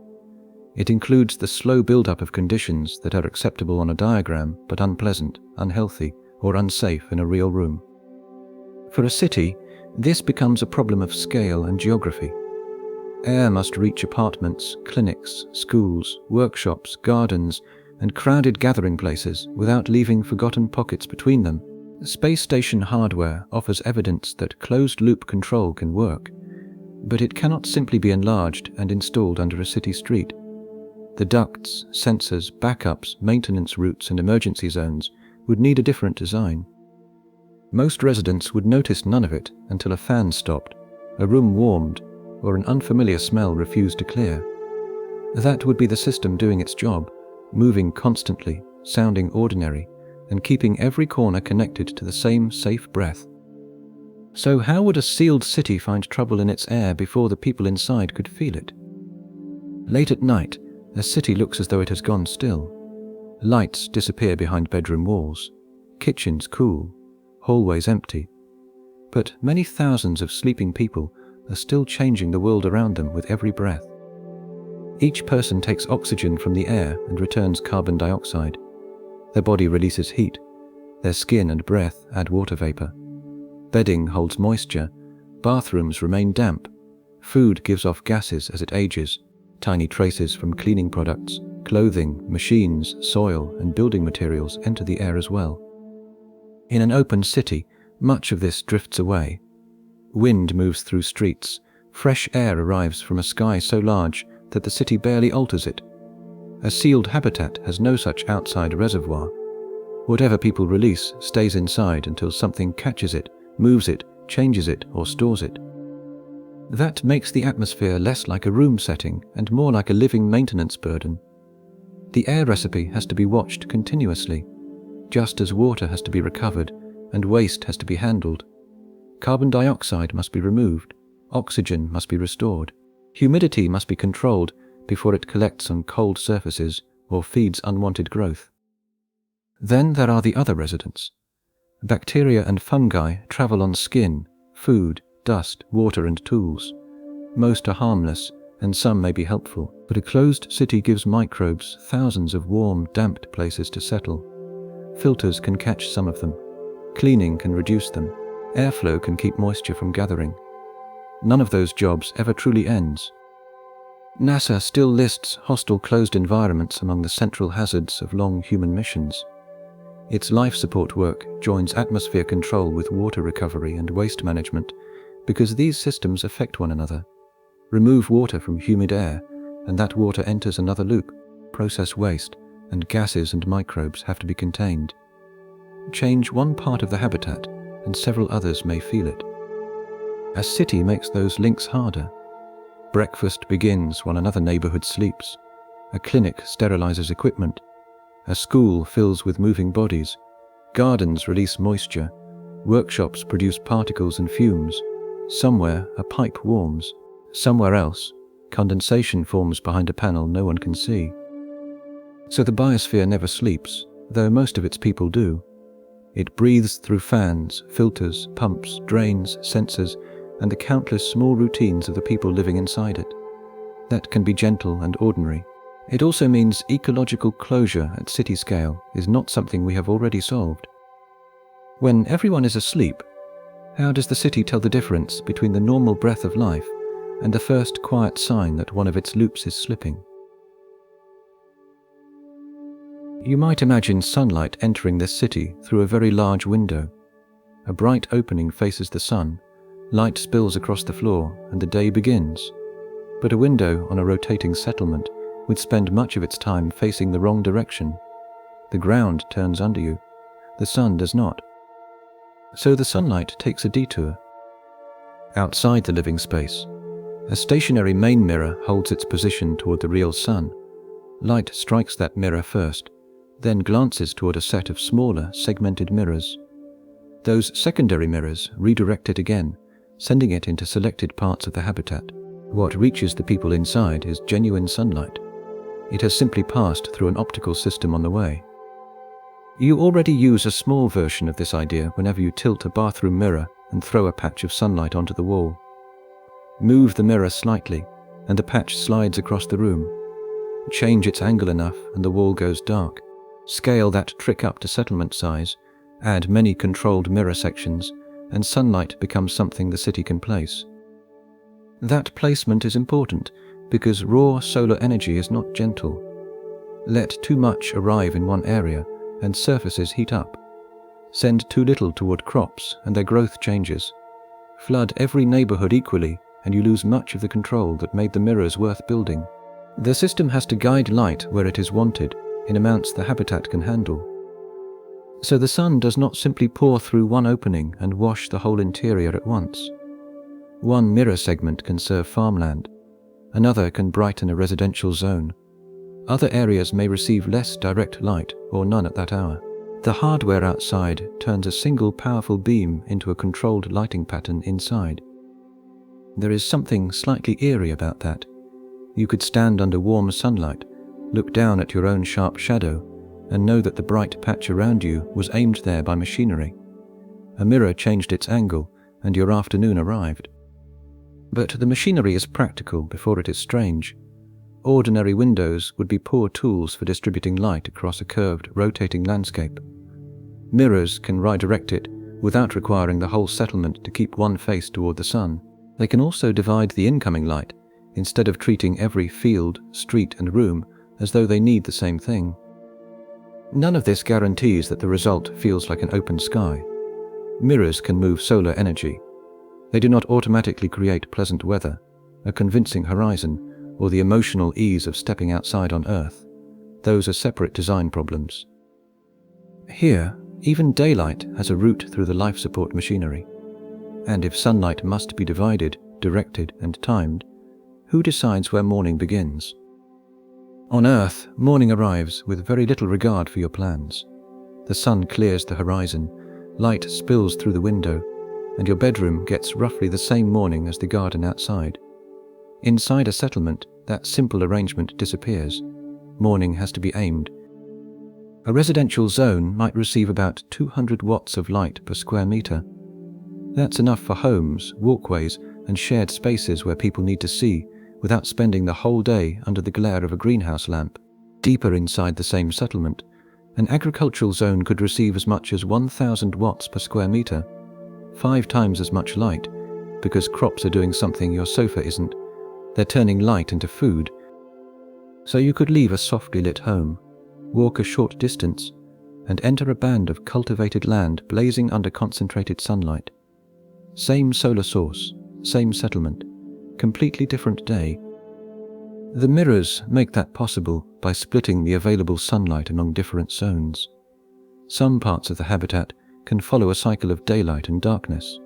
It includes the slow build-up of conditions that are acceptable on a diagram but unpleasant, unhealthy, or unsafe in a real room. For a city, this becomes a problem of scale and geography. Air must reach apartments, clinics, schools, workshops, gardens, and crowded gathering places without leaving forgotten pockets between them. Space station hardware offers evidence that closed-loop control can work, but it cannot simply be enlarged and installed under a city street. The ducts, sensors, backups, maintenance routes, and emergency zones would need a different design. Most residents would notice none of it until a fan stopped, a room warmed, or an unfamiliar smell refused to clear. That would be the system doing its job, moving constantly, sounding ordinary, and keeping every corner connected to the same safe breath. So how would a sealed city find trouble in its air before the people inside could feel it? Late at night, a city looks as though it has gone still. Lights disappear behind bedroom walls, kitchens cool, hallways empty. But many thousands of sleeping people are still changing the world around them with every breath. Each person takes oxygen from the air and returns carbon dioxide. Their body releases heat. Their skin and breath add water vapor. Bedding holds moisture. Bathrooms remain damp. Food gives off gases as it ages. Tiny traces from cleaning products, clothing, machines, soil, and building materials enter the air as well. In an open city, much of this drifts away. Wind moves through streets. Fresh air arrives from a sky so large that the city barely alters it. A sealed habitat has no such outside reservoir. Whatever people release stays inside until something catches it, moves it, changes it, or stores it. That makes the atmosphere less like a room setting and more like a living maintenance burden. The air recipe has to be watched continuously, just as water has to be recovered and waste has to be handled. Carbon dioxide must be removed, oxygen must be restored, humidity must be controlled before it collects on cold surfaces or feeds unwanted growth. Then there are the other residents. Bacteria and fungi travel on skin, food, dust, water, and tools. Most are harmless, and some may be helpful, but a closed city gives microbes thousands of warm, damped places to settle. Filters can catch some of them. Cleaning can reduce them. Airflow can keep moisture from gathering. None of those jobs ever truly ends. NASA still lists hostile closed environments among the central hazards of long human missions. Its life support work joins atmosphere control with water recovery and waste management because these systems affect one another. Remove water from humid air, and that water enters another loop. Process waste, and gases and microbes have to be contained. Change one part of the habitat, and several others may feel it. A city makes those links harder. Breakfast begins while another neighborhood sleeps. A clinic sterilizes equipment. A school fills with moving bodies. Gardens release moisture. Workshops produce particles and fumes. Somewhere, a pipe warms. Somewhere else, condensation forms behind a panel no one can see. So the biosphere never sleeps, though most of its people do. It breathes through fans, filters, pumps, drains, sensors, and the countless small routines of the people living inside it. That can be gentle and ordinary. It also means ecological closure at city scale is not something we have already solved. When everyone is asleep, how does the city tell the difference between the normal breath of life and the first quiet sign that one of its loops is slipping? You might imagine sunlight entering this city through a very large window. A bright opening faces the sun, light spills across the floor, and the day begins. But a window on a rotating settlement would spend much of its time facing the wrong direction. The ground turns under you. The sun does not. So the sunlight takes a detour. Outside the living space, a stationary main mirror holds its position toward the real sun. Light strikes that mirror first, then glances toward a set of smaller, segmented mirrors. Those secondary mirrors redirect it again, sending it into selected parts of the habitat. What reaches the people inside is genuine sunlight. It has simply passed through an optical system on the way. You already use a small version of this idea whenever you tilt a bathroom mirror and throw a patch of sunlight onto the wall. Move the mirror slightly, and the patch slides across the room. Change its angle enough, and the wall goes dark. Scale that trick up to settlement size, add many controlled mirror sections, and sunlight becomes something the city can place. That placement is important because raw solar energy is not gentle. Let too much arrive in one area, and surfaces heat up. Send too little toward crops, and their growth changes. Flood every neighborhood equally, and you lose much of the control that made the mirrors worth building. The system has to guide light where it is wanted, in amounts the habitat can handle. So the sun does not simply pour through one opening and wash the whole interior at once. One mirror segment can serve farmland. Another can brighten a residential zone. Other areas may receive less direct light or none at that hour. The hardware outside turns a single powerful beam into a controlled lighting pattern inside. There is something slightly eerie about that. You could stand under warm sunlight, look down at your own sharp shadow, and know that the bright patch around you was aimed there by machinery. A mirror changed its angle, and your afternoon arrived. But the machinery is practical before it is strange. Ordinary windows would be poor tools for distributing light across a curved, rotating landscape. Mirrors can redirect it without requiring the whole settlement to keep one face toward the sun. They can also divide the incoming light, instead of treating every field, street, and room as though they need the same thing. None of this guarantees that the result feels like an open sky. Mirrors can move solar energy. They do not automatically create pleasant weather, a convincing horizon, or the emotional ease of stepping outside on Earth. Those are separate design problems. Here, even daylight has a route through the life support machinery. And if sunlight must be divided, directed, and timed, who decides where morning begins? On Earth, morning arrives with very little regard for your plans. The sun clears the horizon, light spills through the window, and your bedroom gets roughly the same morning as the garden outside. Inside a settlement, that simple arrangement disappears. Morning has to be aimed. A residential zone might receive about 200 watts of light per square meter. That's enough for homes, walkways, and shared spaces where people need to see without spending the whole day under the glare of a greenhouse lamp. Deeper inside the same settlement, an agricultural zone could receive as much as 1,000 watts per square meter, 5 times as much light, because crops are doing something your sofa isn't. They're turning light into food. So you could leave a softly lit home, walk a short distance, and enter a band of cultivated land blazing under concentrated sunlight. Same solar source, same settlement, completely different day. The mirrors make that possible by splitting the available sunlight among different zones. Some parts of the habitat can follow a cycle of daylight and darkness.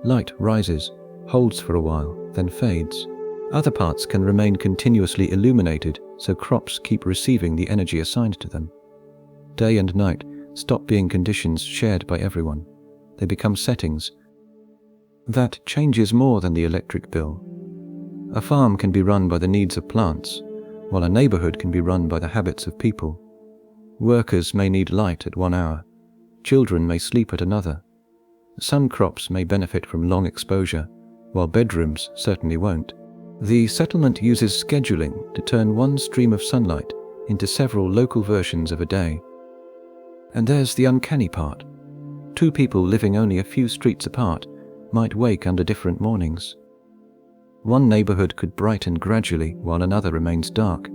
Light rises, holds for a while, then fades. Other parts can remain continuously illuminated, so crops keep receiving the energy assigned to them. Day and night stop being conditions shared by everyone. They become settings. That changes more than the electric bill. A farm can be run by the needs of plants, while a neighborhood can be run by the habits of people. Workers may need light at 1 hour. Children may sleep at another. Some crops may benefit from long exposure, while bedrooms certainly won't. The settlement uses scheduling to turn one stream of sunlight into several local versions of a day. And there's the uncanny part. Two people living only a few streets apart might wake under different mornings. One neighborhood could brighten gradually while another remains dark.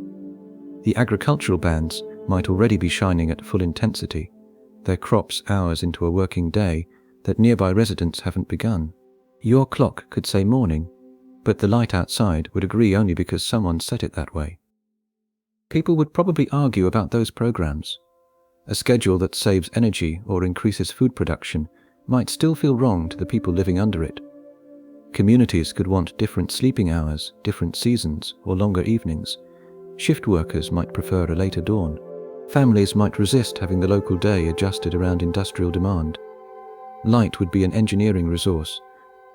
The agricultural bands might already be shining at full intensity, their crops hours into a working day that nearby residents haven't begun. Your clock could say morning, but the light outside would agree only because someone set it that way. People would probably argue about those programs. A schedule that saves energy or increases food production might still feel wrong to the people living under it. Communities could want different sleeping hours, different seasons, or longer evenings. Shift workers might prefer a later dawn. Families might resist having the local day adjusted around industrial demand. Light would be an engineering resource,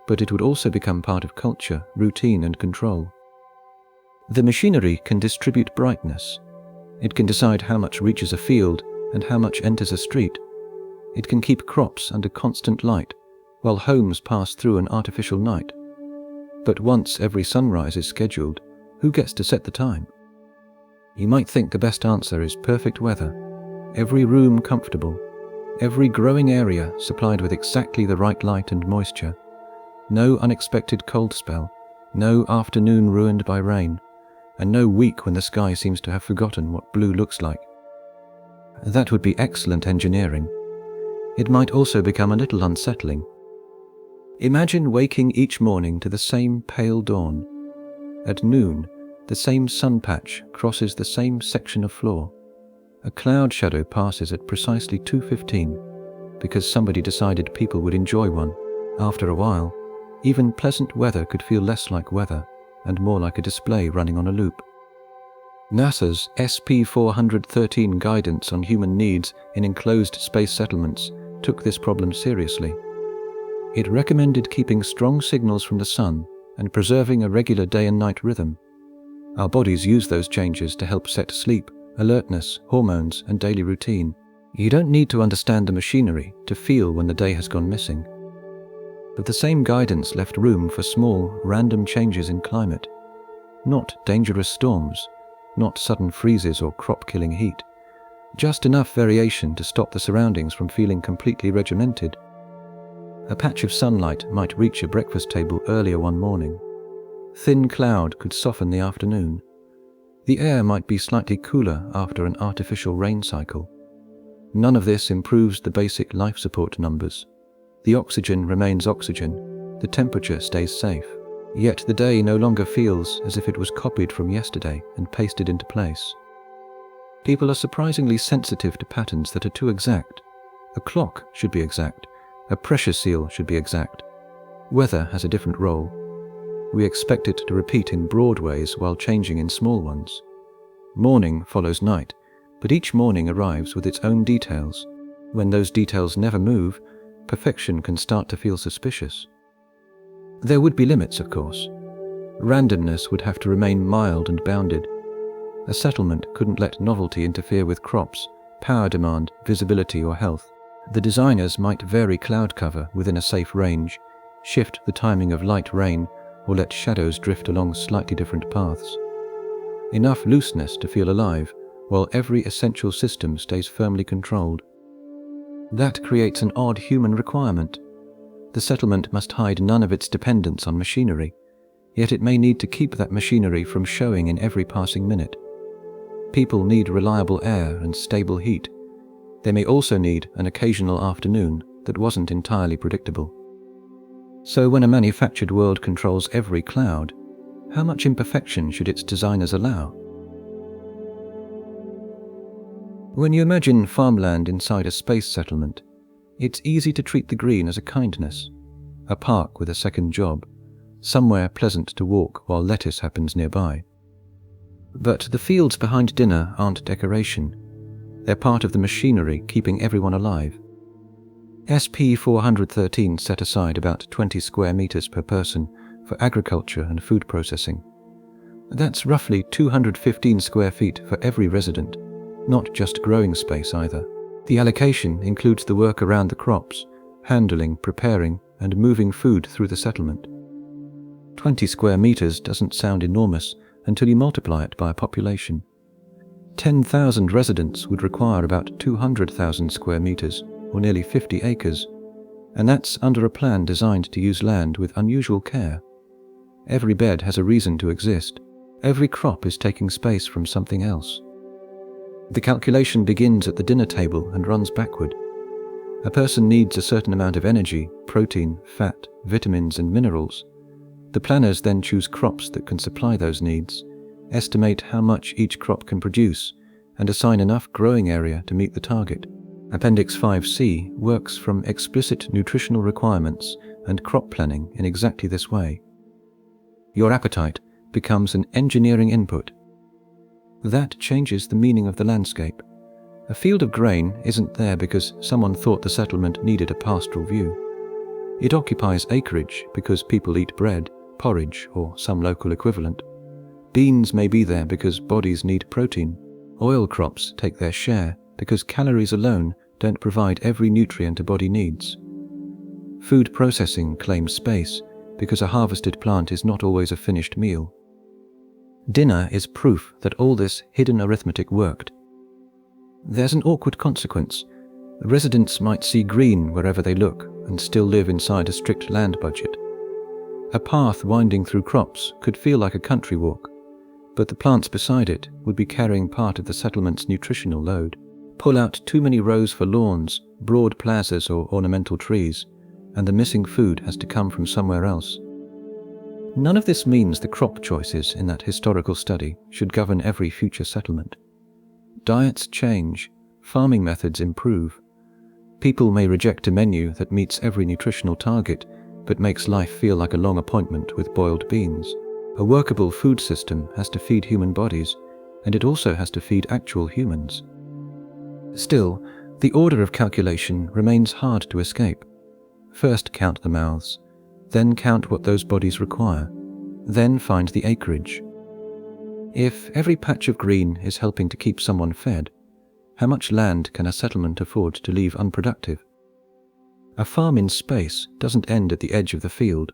but it would also become part of culture, routine, and control. The machinery can distribute brightness. It can decide how much reaches a field and how much enters a street. It can keep crops under constant light, while homes pass through an artificial night. But once every sunrise is scheduled, who gets to set the time? You might think the best answer is perfect weather, every room comfortable, every growing area supplied with exactly the right light and moisture, no unexpected cold spell, no afternoon ruined by rain, and no week when the sky seems to have forgotten what blue looks like. That would be excellent engineering. It might also become a little unsettling. Imagine waking each morning to the same pale dawn. At noon, the same sun patch crosses the same section of floor. A cloud shadow passes at precisely 2:15 because somebody decided people would enjoy one. After a while, even pleasant weather could feel less like weather and more like a display running on a loop. NASA's SP-413 guidance on human needs in enclosed space settlements took this problem seriously. It recommended keeping strong signals from the sun and preserving a regular day and night rhythm. Our bodies use those changes to help set sleep, alertness, hormones, and daily routine. You don't need to understand the machinery to feel when the day has gone missing. But the same guidance left room for small, random changes in climate. Not dangerous storms, not sudden freezes or crop-killing heat. Just enough variation to stop the surroundings from feeling completely regimented. A patch of sunlight might reach a breakfast table earlier one morning. Thin cloud could soften the afternoon. The air might be slightly cooler after an artificial rain cycle. None of this improves the basic life support numbers. The oxygen remains oxygen, the temperature stays safe. Yet the day no longer feels as if it was copied from yesterday and pasted into place. People are surprisingly sensitive to patterns that are too exact. A clock should be exact. A pressure seal should be exact. Weather has a different role. We expect it to repeat in broad ways while changing in small ones. Morning follows night, but each morning arrives with its own details. When those details never move, perfection can start to feel suspicious. There would be limits, of course. Randomness would have to remain mild and bounded. A settlement couldn't let novelty interfere with crops, power demand, visibility, or health. The designers might vary cloud cover within a safe range, shift the timing of light rain, or let shadows drift along slightly different paths. Enough looseness to feel alive, while every essential system stays firmly controlled. That creates an odd human requirement. The settlement must hide none of its dependence on machinery, yet it may need to keep that machinery from showing in every passing minute. People need reliable air and stable heat. They may also need an occasional afternoon that wasn't entirely predictable. So when a manufactured world controls every cloud, how much imperfection should its designers allow? When you imagine farmland inside a space settlement, it's easy to treat the green as a kindness, a park with a second job, somewhere pleasant to walk while lettuce happens nearby. But the fields behind dinner aren't decoration. They're part of the machinery keeping everyone alive. SP-413 set aside about 20 square meters per person for agriculture and food processing. That's roughly 215 square feet for every resident, not just growing space either. The allocation includes the work around the crops, handling, preparing, and moving food through the settlement. 20 square meters doesn't sound enormous until you multiply it by a population. 10,000 residents would require about 200,000 square meters, or nearly 50 acres, and that's under a plan designed to use land with unusual care. Every bed has a reason to exist. Every crop is taking space from something else. The calculation begins at the dinner table and runs backward. A person needs a certain amount of energy, protein, fat, vitamins, and minerals. The planners then choose crops that can supply those needs, estimate how much each crop can produce, and assign enough growing area to meet the target. Appendix 5C works from explicit nutritional requirements and crop planning in exactly this way. Your appetite becomes an engineering input. That changes the meaning of the landscape. A field of grain isn't there because someone thought the settlement needed a pastoral view. It occupies acreage because people eat bread, porridge, or some local equivalent. Beans may be there because bodies need protein. Oil crops take their share because calories alone don't provide every nutrient a body needs. Food processing claims space because a harvested plant is not always a finished meal. Dinner is proof that all this hidden arithmetic worked. There's an awkward consequence. Residents might see green wherever they look and still live inside a strict land budget. A path winding through crops could feel like a country walk, but the plants beside it would be carrying part of the settlement's nutritional load. Pull out too many rows for lawns, broad plazas, or ornamental trees, and the missing food has to come from somewhere else. None of this means the crop choices in that historical study should govern every future settlement. Diets change, farming methods improve. People may reject a menu that meets every nutritional target, but makes life feel like a long appointment with boiled beans. A workable food system has to feed human bodies, and it also has to feed actual humans. Still, the order of calculation remains hard to escape. First count the mouths, then count what those bodies require, then find the acreage. If every patch of green is helping to keep someone fed, how much land can a settlement afford to leave unproductive? A farm in space doesn't end at the edge of the field.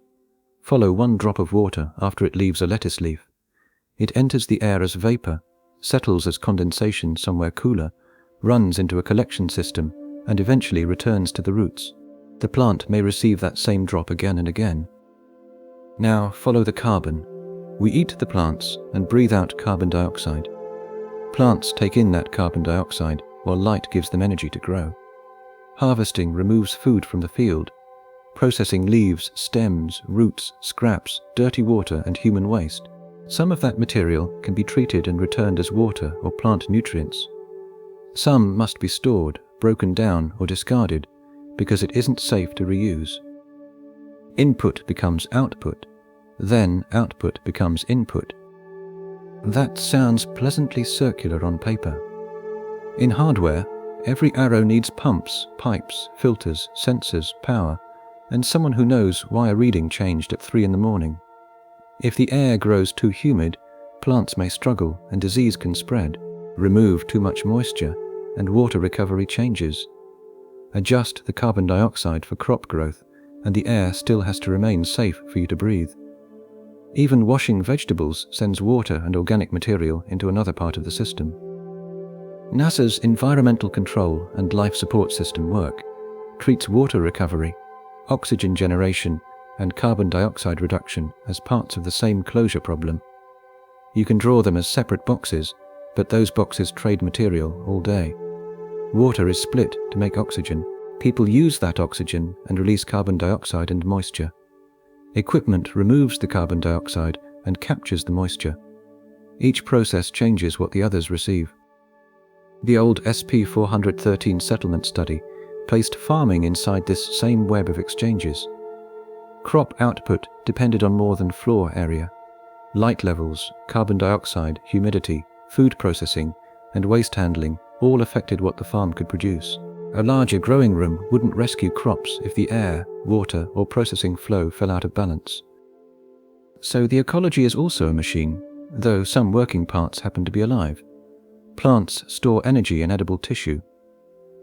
Follow one drop of water after it leaves a lettuce leaf. It enters the air as vapor, settles as condensation somewhere cooler, runs into a collection system, and eventually returns to the roots. The plant may receive that same drop again and again. Now follow the carbon. We eat the plants and breathe out carbon dioxide. Plants take in that carbon dioxide while light gives them energy to grow. Harvesting removes food from the field. Processing leaves, stems, roots, scraps, dirty water, and human waste. Some of that material can be treated and returned as water or plant nutrients. Some must be stored, broken down, or discarded because it isn't safe to reuse. Input becomes output, then output becomes input. That sounds pleasantly circular on paper. In hardware, every arrow needs pumps, pipes, filters, sensors, power, and someone who knows why a reading changed at 3 a.m. If the air grows too humid, plants may struggle and disease can spread. Remove too much moisture, and water recovery changes. Adjust the carbon dioxide for crop growth, and the air still has to remain safe for you to breathe. Even washing vegetables sends water and organic material into another part of the system. NASA's Environmental Control and Life Support System work treats water recovery, oxygen generation, and carbon dioxide reduction as parts of the same closure problem. You can draw them as separate boxes, but those boxes trade material all day. Water is split to make oxygen. People use that oxygen and release carbon dioxide and moisture. Equipment removes the carbon dioxide and captures the moisture. Each process changes what the others receive. The old SP-413 settlement study placed farming inside this same web of exchanges. Crop output depended on more than floor area. Light levels, carbon dioxide, humidity, food processing, and waste handling all affected what the farm could produce. A larger growing room wouldn't rescue crops if the air, water, or processing flow fell out of balance. So the ecology is also a machine, though some working parts happen to be alive. Plants store energy in edible tissue.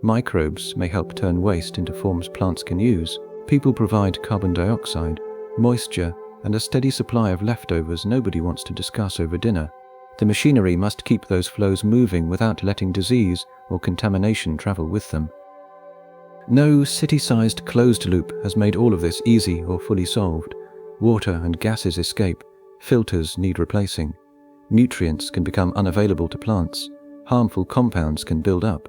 Microbes may help turn waste into forms plants can use. People provide carbon dioxide, moisture, and a steady supply of leftovers nobody wants to discuss over dinner. The machinery must keep those flows moving without letting disease or contamination travel with them. No city-sized closed loop has made all of this easy or fully solved. Water and gases escape, filters need replacing, nutrients can become unavailable to plants, harmful compounds can build up.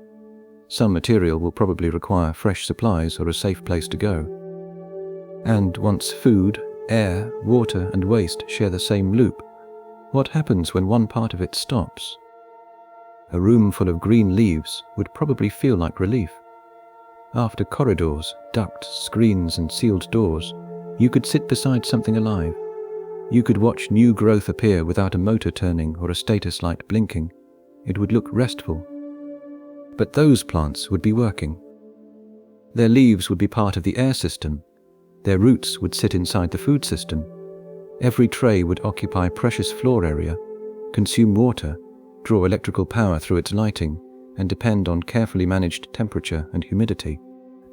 Some material will probably require fresh supplies or a safe place to go. And once food, air, water, and waste share the same loop, what happens when one part of it stops? A room full of green leaves would probably feel like relief. After corridors, ducts, screens, and sealed doors, you could sit beside something alive. You could watch new growth appear without a motor turning or a status light blinking. It would look restful. But those plants would be working. Their leaves would be part of the air system. Their roots would sit inside the food system. Every tray would occupy precious floor area, consume water, draw electrical power through its lighting, and depend on carefully managed temperature and humidity.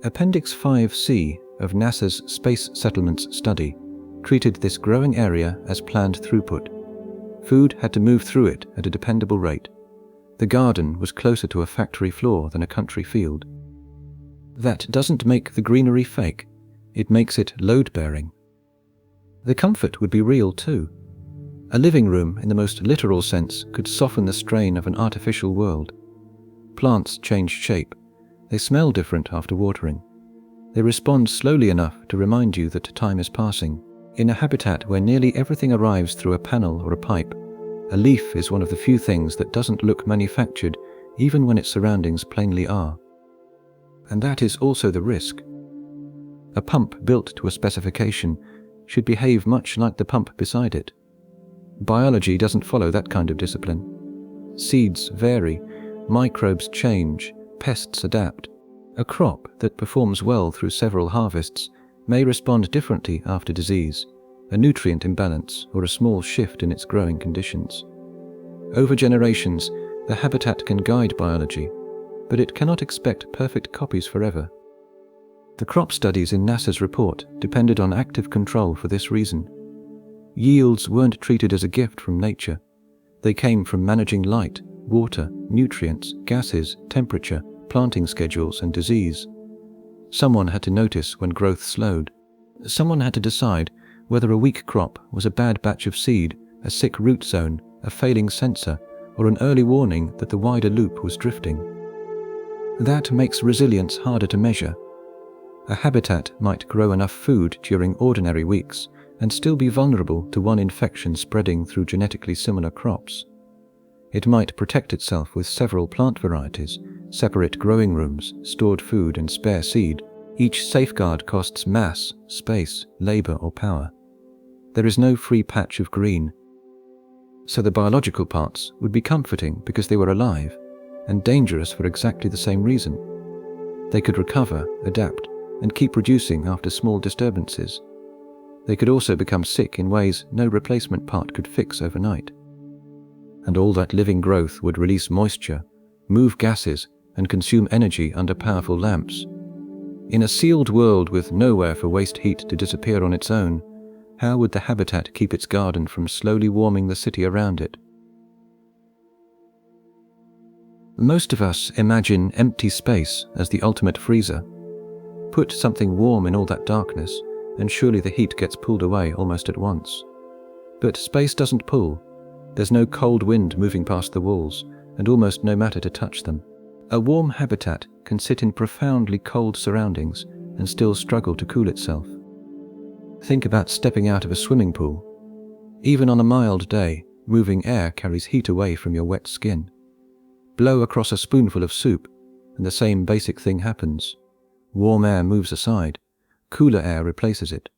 Appendix 5C of NASA's Space Settlements study treated this growing area as planned throughput. Food had to move through it at a dependable rate. The garden was closer to a factory floor than a country field. That doesn't make the greenery fake. It makes it load-bearing. The comfort would be real too. A living room, in the most literal sense, could soften the strain of an artificial world. Plants change shape. They smell different after watering. They respond slowly enough to remind you that time is passing. In a habitat where nearly everything arrives through a panel or a pipe, a leaf is one of the few things that doesn't look manufactured, even when its surroundings plainly are. And that is also the risk. A pump built to a specification should behave much like the pump beside it. Biology doesn't follow that kind of discipline. Seeds vary, microbes change, pests adapt. A crop that performs well through several harvests may respond differently after disease, a nutrient imbalance, or a small shift in its growing conditions. Over generations, the habitat can guide biology, but it cannot expect perfect copies forever. The crop studies in NASA's report depended on active control for this reason. Yields weren't treated as a gift from nature. They came from managing light, water, nutrients, gases, temperature, planting schedules, and disease. Someone had to notice when growth slowed. Someone had to decide whether a weak crop was a bad batch of seed, a sick root zone, a failing sensor, or an early warning that the wider loop was drifting. That makes resilience harder to measure. A habitat might grow enough food during ordinary weeks and still be vulnerable to one infection spreading through genetically similar crops. It might protect itself with several plant varieties, separate growing rooms, stored food, and spare seed. Each safeguard costs mass, space, labor, or power. There is no free patch of green. So the biological parts would be comforting because they were alive, and dangerous for exactly the same reason. They could recover, adapt, and keep reducing after small disturbances. They could also become sick in ways no replacement part could fix overnight. And all that living growth would release moisture, move gases, and consume energy under powerful lamps. In a sealed world with nowhere for waste heat to disappear on its own, how would the habitat keep its garden from slowly warming the city around it? Most of us imagine empty space as the ultimate freezer. Put something warm in all that darkness, and surely the heat gets pulled away almost at once. But space doesn't pull. There's no cold wind moving past the walls, and almost no matter to touch them. A warm habitat can sit in profoundly cold surroundings and still struggle to cool itself. Think about stepping out of a swimming pool. Even on a mild day, moving air carries heat away from your wet skin. Blow across a spoonful of soup, and the same basic thing happens. Warm air moves aside. Cooler air replaces it.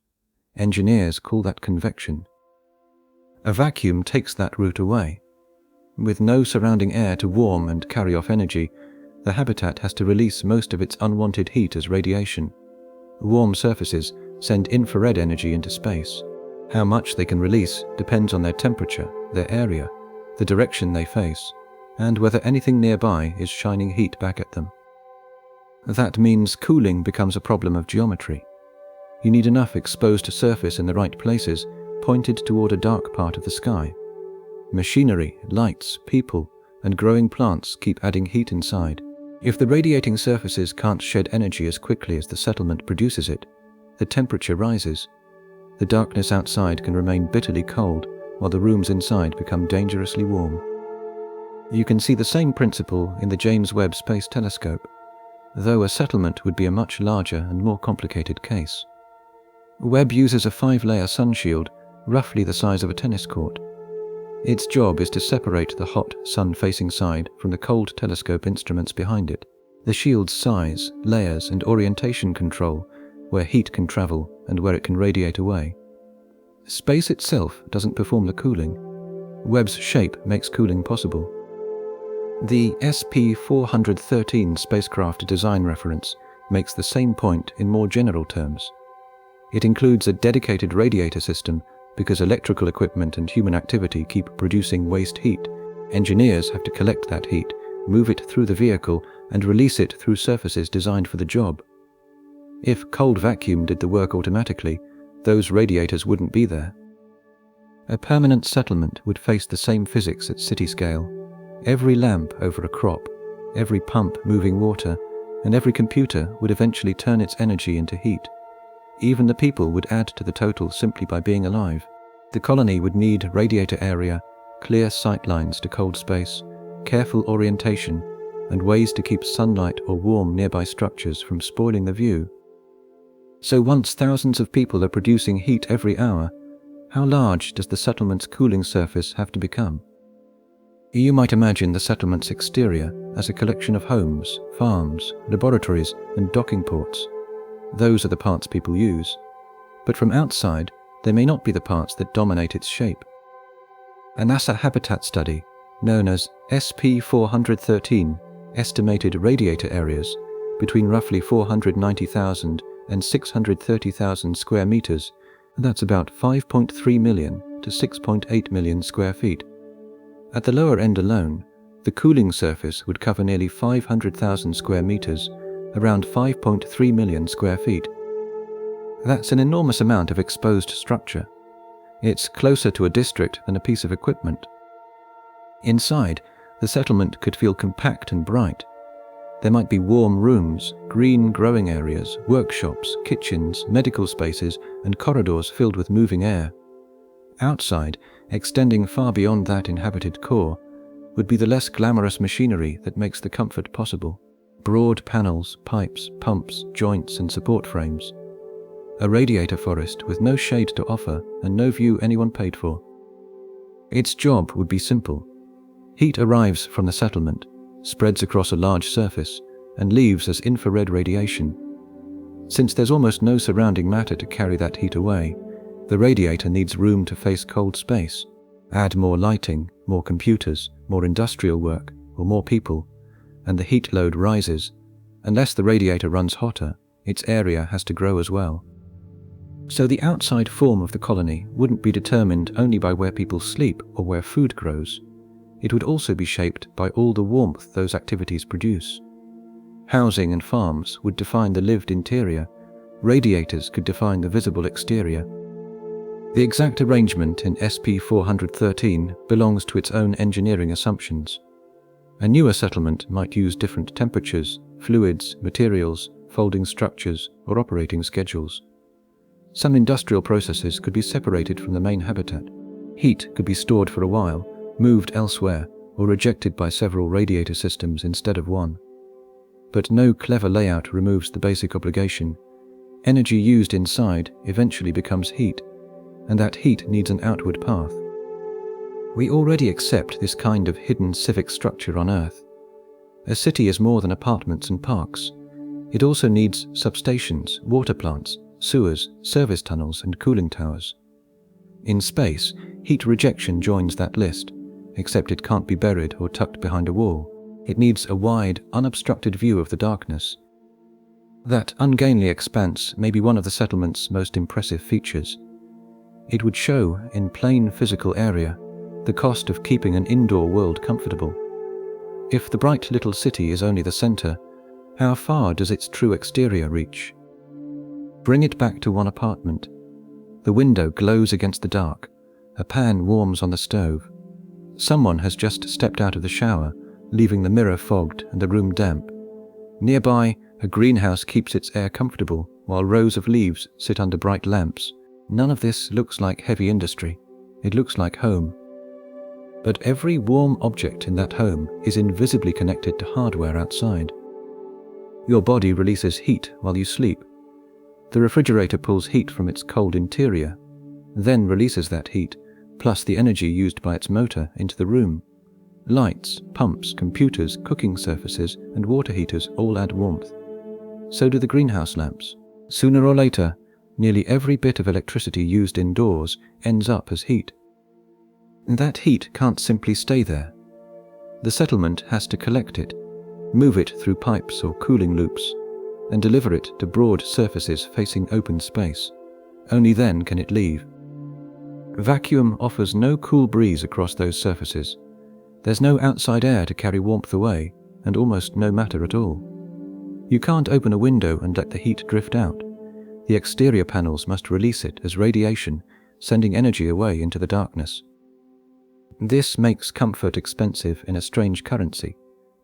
Engineers call that convection. A vacuum takes that route away. With no surrounding air to warm and carry off energy, the habitat has to release most of its unwanted heat as radiation. Warm surfaces send infrared energy into space. How much they can release depends on their temperature, their area, the direction they face, and whether anything nearby is shining heat back at them. That means cooling becomes a problem of geometry. You need enough exposed surface in the right places, pointed toward a dark part of the sky. Machinery, lights, people, and growing plants keep adding heat inside. If the radiating surfaces can't shed energy as quickly as the settlement produces it, the temperature rises. The darkness outside can remain bitterly cold, while the rooms inside become dangerously warm. You can see the same principle in the James Webb Space Telescope, though a settlement would be a much larger and more complicated case. Webb uses a 5-layer sun shield, roughly the size of a tennis court. Its job is to separate the hot, sun-facing side from the cold telescope instruments behind it. The shield's size, layers, and orientation control where heat can travel and where it can radiate away. Space itself doesn't perform the cooling. Webb's shape makes cooling possible. The SP-413 spacecraft design reference makes the same point in more general terms. It includes a dedicated radiator system because electrical equipment and human activity keep producing waste heat. Engineers have to collect that heat, move it through the vehicle, and release it through surfaces designed for the job. If cold vacuum did the work automatically, those radiators wouldn't be there. A permanent settlement would face the same physics at city scale. Every lamp over a crop, every pump moving water, and every computer would eventually turn its energy into heat. Even the people would add to the total simply by being alive. The colony would need radiator area, clear sight lines to cold space, careful orientation, and ways to keep sunlight or warm nearby structures from spoiling the view. So once thousands of people are producing heat every hour, how large does the settlement's cooling surface have to become? You might imagine the settlement's exterior as a collection of homes, farms, laboratories, and docking ports. Those are the parts people use. But from outside, they may not be the parts that dominate its shape. A NASA habitat study, known as SP-413, estimated radiator areas between roughly 490,000 and 630,000 square meters, and that's about 5.3 million to 6.8 million square feet. At the lower end alone, the cooling surface would cover nearly 500,000 square meters, around 5.3 million square feet. That's an enormous amount of exposed structure. It's closer to a district than a piece of equipment. Inside, the settlement could feel compact and bright. There might be warm rooms, green growing areas, workshops, kitchens, medical spaces, and corridors filled with moving air. Outside, extending far beyond that inhabited core, would be the less glamorous machinery that makes the comfort possible. Broad panels, pipes, pumps, joints, and support frames. A radiator forest with no shade to offer and no view anyone paid for. Its job would be simple. Heat arrives from the settlement, spreads across a large surface, and leaves as infrared radiation. Since there's almost no surrounding matter to carry that heat away, the radiator needs room to face cold space. Add more lighting, more computers, more industrial work, or more people, and the heat load rises. Unless the radiator runs hotter, its area has to grow as well. So the outside form of the colony wouldn't be determined only by where people sleep or where food grows. It would also be shaped by all the warmth those activities produce. Housing and farms would define the lived interior. Radiators could define the visible exterior. The exact arrangement in SP-413 belongs to its own engineering assumptions. A newer settlement might use different temperatures, fluids, materials, folding structures, or operating schedules. Some industrial processes could be separated from the main habitat. Heat could be stored for a while, moved elsewhere, or rejected by several radiator systems instead of one. But no clever layout removes the basic obligation. Energy used inside eventually becomes heat, and that heat needs an outward path. We already accept this kind of hidden civic structure on Earth. A city is more than apartments and parks. It also needs substations, water plants, sewers, service tunnels, and cooling towers. In space, heat rejection joins that list, except it can't be buried or tucked behind a wall. It needs a wide, unobstructed view of the darkness. That ungainly expanse may be one of the settlement's most impressive features. It would show, in plain physical area, the cost of keeping an indoor world comfortable. If the bright little city is only the center, How far does its true exterior reach? Bring it back to one apartment. The window glows against the dark. A pan warms on the stove. Someone has just stepped out of the shower, leaving the mirror fogged and the room damp. Nearby, a greenhouse keeps its air comfortable, while rows of leaves sit under bright lamps. None of this looks like heavy industry. It looks like home. But every warm object in that home is invisibly connected to hardware outside. Your body releases heat while you sleep. The refrigerator pulls heat from its cold interior, then releases that heat, plus the energy used by its motor, into the room. Lights, pumps, computers, cooking surfaces, and water heaters all add warmth. So do the greenhouse lamps. Sooner or later, nearly every bit of electricity used indoors ends up as heat. That heat can't simply stay there. The settlement has to collect it, move it through pipes or cooling loops, and deliver it to broad surfaces facing open space. Only then can it leave. Vacuum offers no cool breeze across those surfaces. There's no outside air to carry warmth away, and almost no matter at all. You can't open a window and let the heat drift out. The exterior panels must release it as radiation, sending energy away into the darkness. This makes comfort expensive in a strange currency: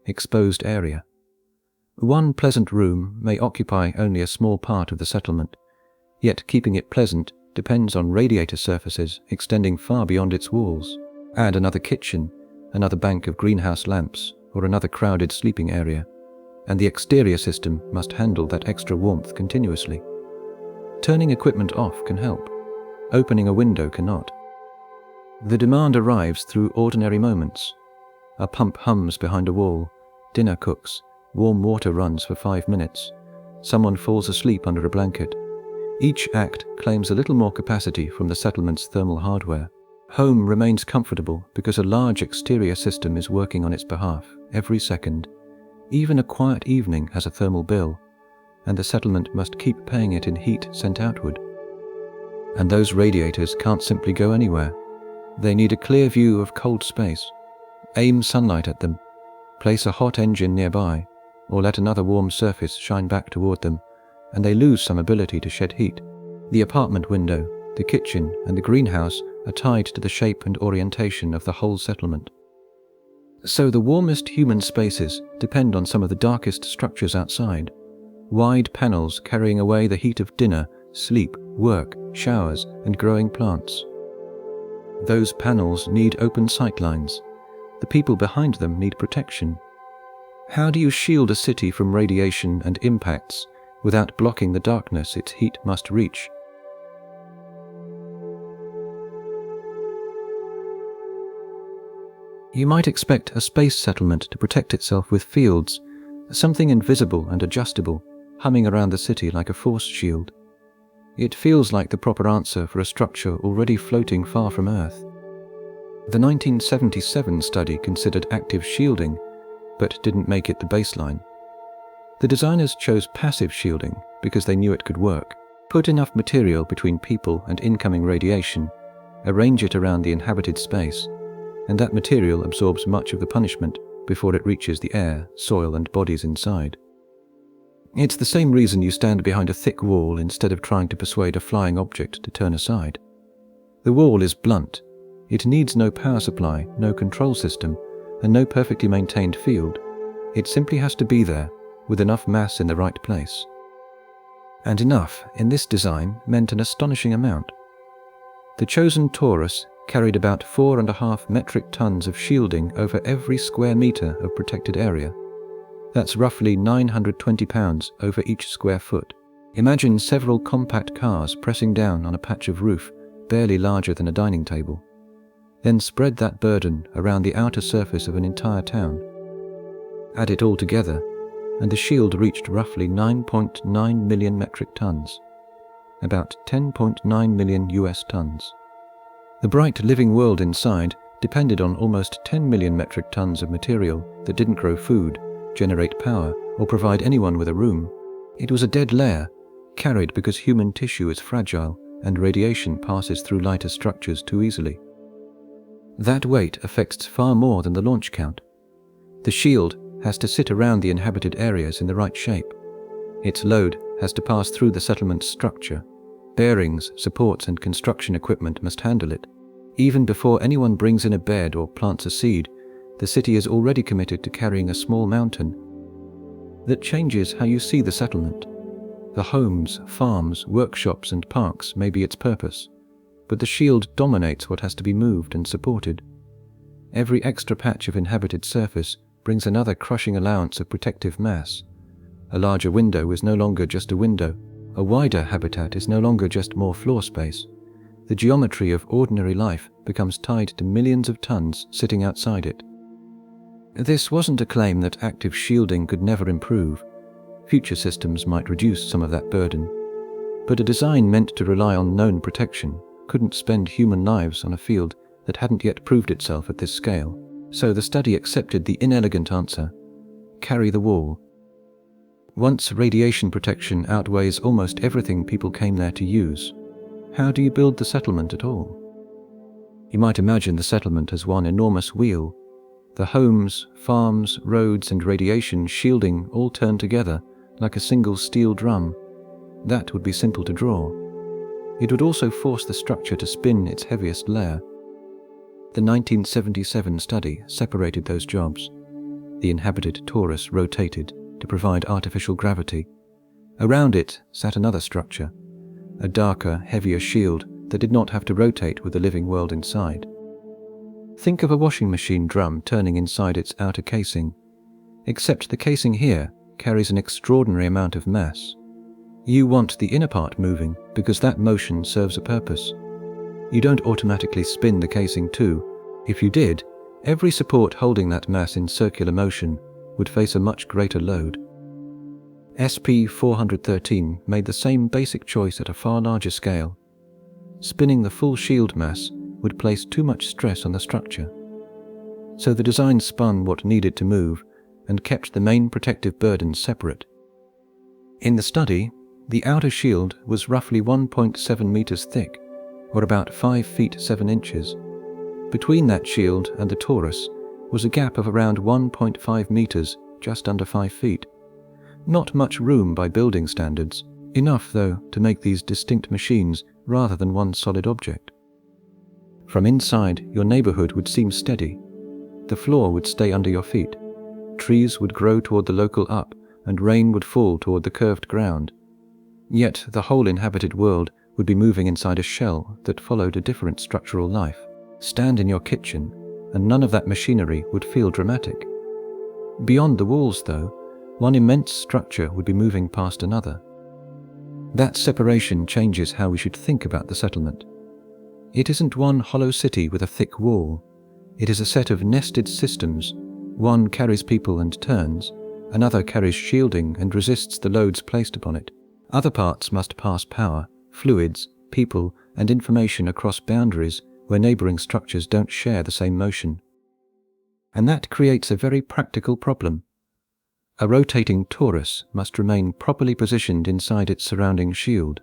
exposed area. One pleasant room may occupy only a small part of the settlement, yet keeping it pleasant depends on radiator surfaces extending far beyond its walls. Add another kitchen, another bank of greenhouse lamps, or another crowded sleeping area, and the exterior system must handle that extra warmth continuously. Turning equipment off can help. Opening a window cannot. The demand arrives through ordinary moments. A pump hums behind a wall, dinner cooks, warm water runs for 5 minutes, someone falls asleep under a blanket. Each act claims a little more capacity from the settlement's thermal hardware. Home remains comfortable because a large exterior system is working on its behalf every second. Even a quiet evening has a thermal bill, and the settlement must keep paying it in heat sent outward. And those radiators can't simply go anywhere. They need a clear view of cold space. Aim sunlight at them, place a hot engine nearby, or let another warm surface shine back toward them, and they lose some ability to shed heat. The apartment window, the kitchen, and the greenhouse are tied to the shape and orientation of the whole settlement. So the warmest human spaces depend on some of the darkest structures outside. Wide panels carrying away the heat of dinner, sleep, work, showers, and growing plants. Those panels need open sightlines. The people behind them need protection. How do you shield a city from radiation and impacts without blocking the darkness its heat must reach? You might expect a space settlement to protect itself with fields, something invisible and adjustable, humming around the city like a force shield. It feels like the proper answer for a structure already floating far from Earth. The 1977 study considered active shielding, but didn't make it the baseline. The designers chose passive shielding because they knew it could work. Put enough material between people and incoming radiation, arrange it around the inhabited space, and that material absorbs much of the punishment before it reaches the air, soil, and bodies inside. It's the same reason you stand behind a thick wall instead of trying to persuade a flying object to turn aside. The wall is blunt. It needs no power supply, no control system, and no perfectly maintained field. It simply has to be there, with enough mass in the right place. And enough, in this design, meant an astonishing amount. The chosen torus carried about 4.5 metric tons of shielding over every square meter of protected area. That's roughly 920 pounds over each square foot. Imagine several compact cars pressing down on a patch of roof barely larger than a dining table. Then spread that burden around the outer surface of an entire town. Add it all together, and the shield reached roughly 9.9 million metric tons, about 10.9 million US tons. The bright living world inside depended on almost 10 million metric tons of material that didn't grow food, generate power, or provide anyone with a room. It was a dead layer, carried because human tissue is fragile and radiation passes through lighter structures too easily. That weight affects far more than the launch count. The shield has to sit around the inhabited areas in the right shape. Its load has to pass through the settlement's structure. Bearings, supports and construction equipment must handle it. Even before anyone brings in a bed or plants a seed, the city is already committed to carrying a small mountain. That changes how you see the settlement. The homes, farms, workshops and parks may be its purpose, but the shield dominates what has to be moved and supported. Every extra patch of inhabited surface brings another crushing allowance of protective mass. A larger window is no longer just a window. A wider habitat is no longer just more floor space. The geometry of ordinary life becomes tied to millions of tons sitting outside it. This wasn't a claim that active shielding could never improve. Future systems might reduce some of that burden. But a design meant to rely on known protection couldn't spend human lives on a field that hadn't yet proved itself at this scale. So the study accepted the inelegant answer: carry the wall. Once radiation protection outweighs almost everything people came there to use, how do you build the settlement at all? You might imagine the settlement as one enormous wheel. The homes, farms, roads and radiation shielding all turn together like a single steel drum. That would be simple to draw. It would also force the structure to spin its heaviest layer. The 1977 study separated those jobs. The inhabited torus rotated to provide artificial gravity. Around it sat another structure, a darker, heavier shield that did not have to rotate with the living world inside. Think of a washing machine drum turning inside its outer casing, except the casing here carries an extraordinary amount of mass. You want the inner part moving because that motion serves a purpose. You don't automatically spin the casing too. If you did, every support holding that mass in circular motion would face a much greater load. SP-413 made the same basic choice at a far larger scale. Spinning the full shield mass would place too much stress on the structure. So the design spun what needed to move and kept the main protective burden separate. In the study, the outer shield was roughly 1.7 meters thick, or about 5 feet 7 inches. Between that shield and the torus was a gap of around 1.5 meters, just under 5 feet. Not much room by building standards, enough though to make these distinct machines rather than one solid object. From inside, your neighborhood would seem steady. The floor would stay under your feet. Trees would grow toward the local up, and rain would fall toward the curved ground. Yet the whole inhabited world would be moving inside a shell that followed a different structural life. Stand in your kitchen, and none of that machinery would feel dramatic. Beyond the walls, though, one immense structure would be moving past another. That separation changes how we should think about the settlement. It isn't one hollow city with a thick wall. It is a set of nested systems. One carries people and turns, another carries shielding and resists the loads placed upon it. Other parts must pass power, fluids, people, and information across boundaries where neighboring structures don't share the same motion. And that creates a very practical problem. A rotating torus must remain properly positioned inside its surrounding shield.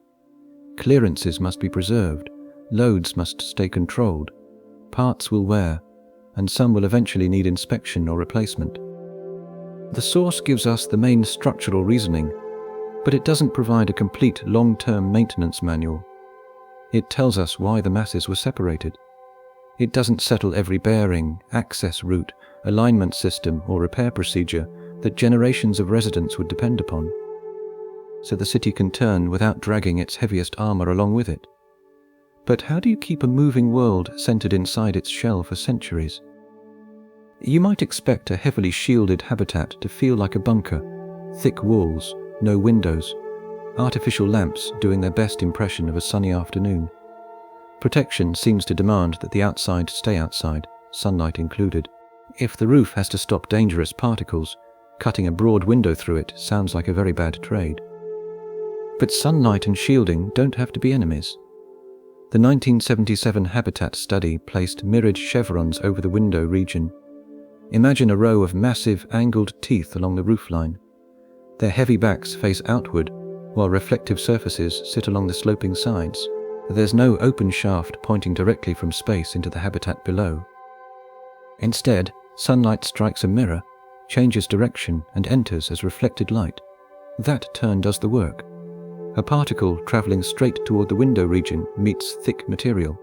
Clearances must be preserved, loads must stay controlled, parts will wear, and some will eventually need inspection or replacement. The source gives us the main structural reasoning, but it doesn't provide a complete long-term maintenance manual. It tells us why the masses were separated. It doesn't settle every bearing, access route, alignment system, or repair procedure that generations of residents would depend upon, so the city can turn without dragging its heaviest armor along with it. But how do you keep a moving world centered inside its shell for centuries? You might expect a heavily shielded habitat to feel like a bunker, thick walls, no windows, artificial lamps doing their best impression of a sunny afternoon. Protection seems to demand that the outside stay outside, sunlight included. If the roof has to stop dangerous particles, cutting a broad window through it sounds like a very bad trade. But sunlight and shielding don't have to be enemies. The 1977 Habitat study placed mirrored chevrons over the window region. Imagine a row of massive angled teeth along the roofline. Their heavy backs face outward, while reflective surfaces sit along the sloping sides. There's no open shaft pointing directly from space into the habitat below. Instead, sunlight strikes a mirror, changes direction and enters as reflected light. That turn does the work. A particle traveling straight toward the window region meets thick material.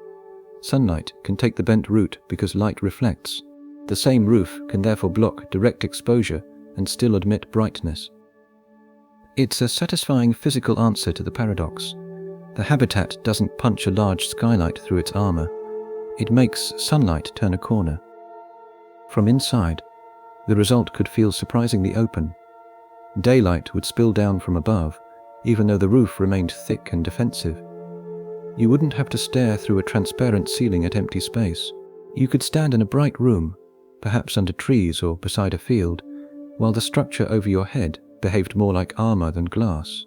Sunlight can take the bent route because light reflects. The same roof can therefore block direct exposure and still admit brightness. It's a satisfying physical answer to the paradox. The habitat doesn't punch a large skylight through its armor. It makes sunlight turn a corner. From inside, the result could feel surprisingly open. Daylight would spill down from above, even though the roof remained thick and defensive. You wouldn't have to stare through a transparent ceiling at empty space. You could stand in a bright room, perhaps under trees or beside a field, while the structure over your head behaved more like armor than glass.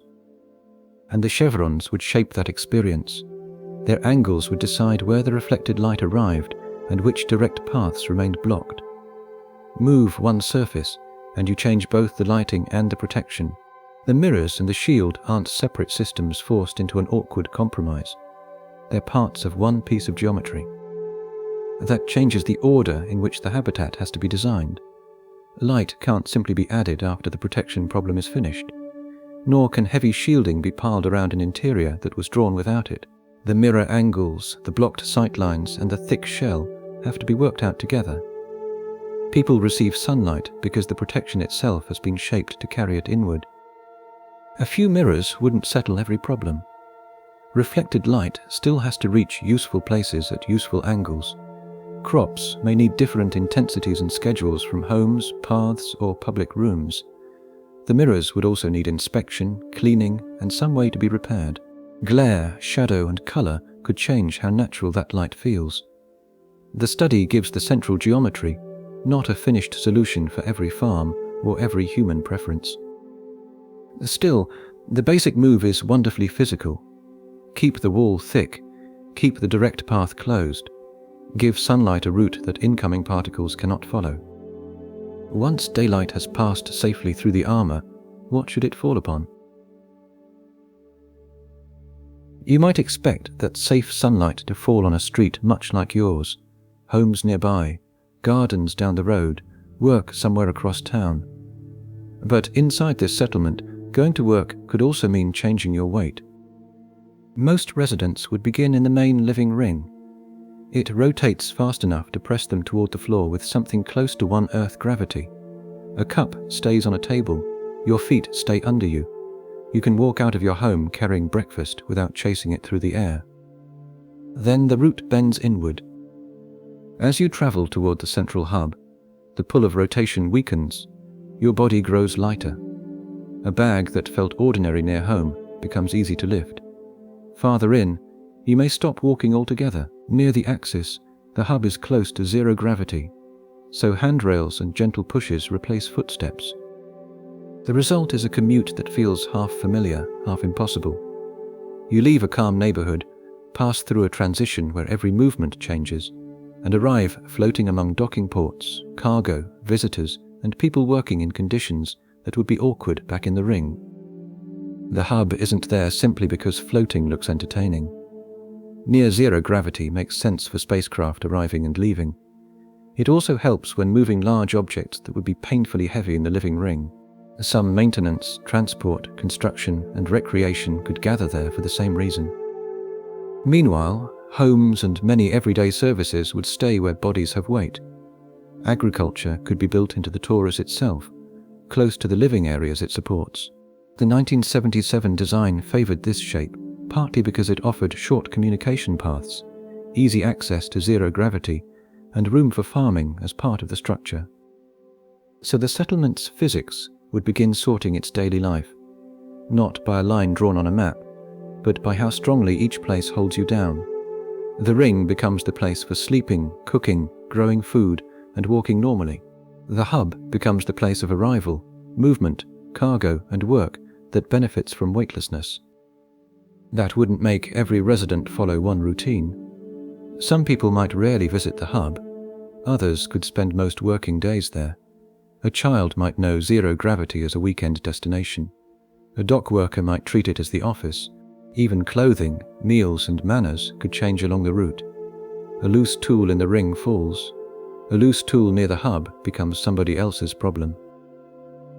And the chevrons would shape that experience. Their angles would decide where the reflected light arrived and which direct paths remained blocked. Move one surface, and you change both the lighting and the protection. The mirrors and the shield aren't separate systems forced into an awkward compromise. They're parts of one piece of geometry. That changes the order in which the habitat has to be designed. Light can't simply be added after the protection problem is finished. Nor can heavy shielding be piled around an interior that was drawn without it. The mirror angles, the blocked sightlines, and the thick shell have to be worked out together. People receive sunlight because the protection itself has been shaped to carry it inward. A few mirrors wouldn't settle every problem. Reflected light still has to reach useful places at useful angles. Crops may need different intensities and schedules from homes, paths, or public rooms. The mirrors would also need inspection, cleaning, and some way to be repaired. Glare, shadow, and color could change how natural that light feels. The study gives the central geometry, not a finished solution for every farm or every human preference. Still, the basic move is wonderfully physical. Keep the wall thick, keep the direct path closed, give sunlight a route that incoming particles cannot follow. Once daylight has passed safely through the armor, what should it fall upon? You might expect that safe sunlight to fall on a street much like yours, homes nearby, gardens down the road, work somewhere across town. But inside this settlement, going to work could also mean changing your weight. Most residents would begin in the main living ring. It rotates fast enough to press them toward the floor with something close to one Earth gravity. A cup stays on a table, your feet stay under you. You can walk out of your home carrying breakfast without chasing it through the air. Then the route bends inward. As you travel toward the central hub, the pull of rotation weakens. Your body grows lighter. A bag that felt ordinary near home becomes easy to lift. Farther in, you may stop walking altogether. Near the axis, the hub is close to zero gravity, so handrails and gentle pushes replace footsteps. The result is a commute that feels half familiar, half impossible. You leave a calm neighborhood, pass through a transition where every movement changes, and arrive floating among docking ports, cargo, visitors, and people working in conditions that would be awkward back in the ring. The hub isn't there simply because floating looks entertaining. Near zero gravity makes sense for spacecraft arriving and leaving. It also helps when moving large objects that would be painfully heavy in the living ring. Some maintenance, transport, construction, and recreation could gather there for the same reason. Meanwhile, homes and many everyday services would stay where bodies have weight. Agriculture could be built into the torus itself, close to the living areas it supports. The 1977 design favored this shape, partly because it offered short communication paths, easy access to zero gravity, and room for farming as part of the structure. So the settlement's physics would begin sorting its daily life, not by a line drawn on a map, but by how strongly each place holds you down. The ring becomes the place for sleeping, cooking, growing food, and walking normally. The hub becomes the place of arrival, movement, cargo, and work that benefits from weightlessness. That wouldn't make every resident follow one routine. Some people might rarely visit the hub. Others could spend most working days there. A child might know zero gravity as a weekend destination. A dock worker might treat it as the office. Even clothing, meals, and manners could change along the route. A loose tool in the ring falls. A loose tool near the hub becomes somebody else's problem.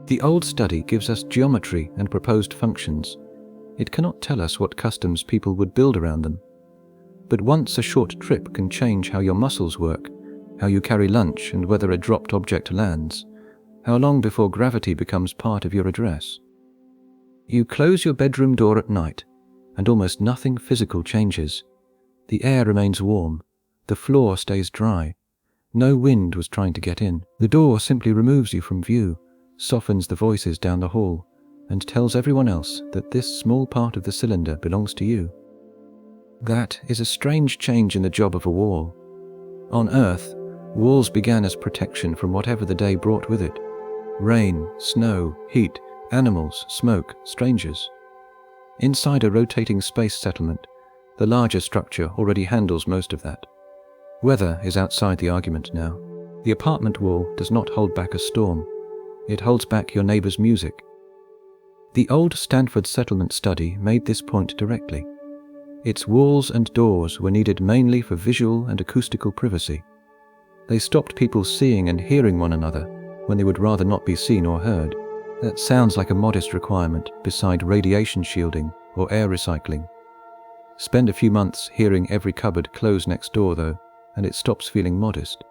The old study gives us geometry and proposed functions. It cannot tell us what customs people would build around them. But once a short trip can change how your muscles work, how you carry lunch and whether a dropped object lands, how long before gravity becomes part of your address. You close your bedroom door at night, and almost nothing physical changes. The air remains warm, the floor stays dry. No wind was trying to get in. The door simply removes you from view, softens the voices down the hall, and tells everyone else that this small part of the cylinder belongs to you. That is a strange change in the job of a wall. On Earth, walls began as protection from whatever the day brought with it. Rain, snow, heat, animals, smoke, strangers. Inside a rotating space settlement, the larger structure already handles most of that. Weather is outside the argument now. The apartment wall does not hold back a storm. It holds back your neighbor's music. The old Stanford settlement study made this point directly. Its walls and doors were needed mainly for visual and acoustical privacy. They stopped people seeing and hearing one another when they would rather not be seen or heard. That sounds like a modest requirement beside radiation shielding or air recycling. Spend a few months hearing every cupboard close next door, though, and it stops feeling modest.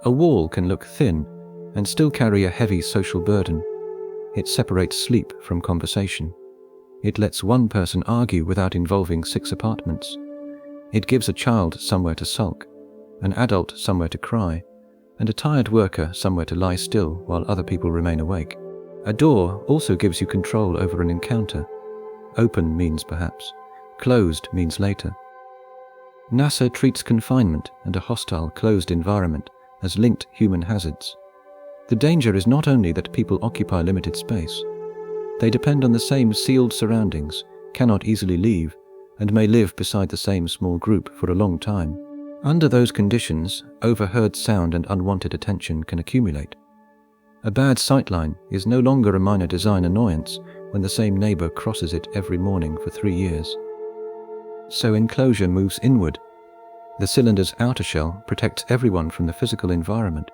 A wall can look thin and still carry a heavy social burden. It separates sleep from conversation. It lets one person argue without involving 6 apartments. It gives a child somewhere to sulk, an adult somewhere to cry, and a tired worker somewhere to lie still while other people remain awake. A door also gives you control over an encounter. Open means perhaps, closed means later. NASA treats confinement and a hostile, closed environment as linked human hazards. The danger is not only that people occupy limited space. They depend on the same sealed surroundings, cannot easily leave, and may live beside the same small group for a long time. Under those conditions, overheard sound and unwanted attention can accumulate. A bad sightline is no longer a minor design annoyance when the same neighbor crosses it every morning for 3 years. So enclosure moves inward. The cylinder's outer shell protects everyone from the physical environment.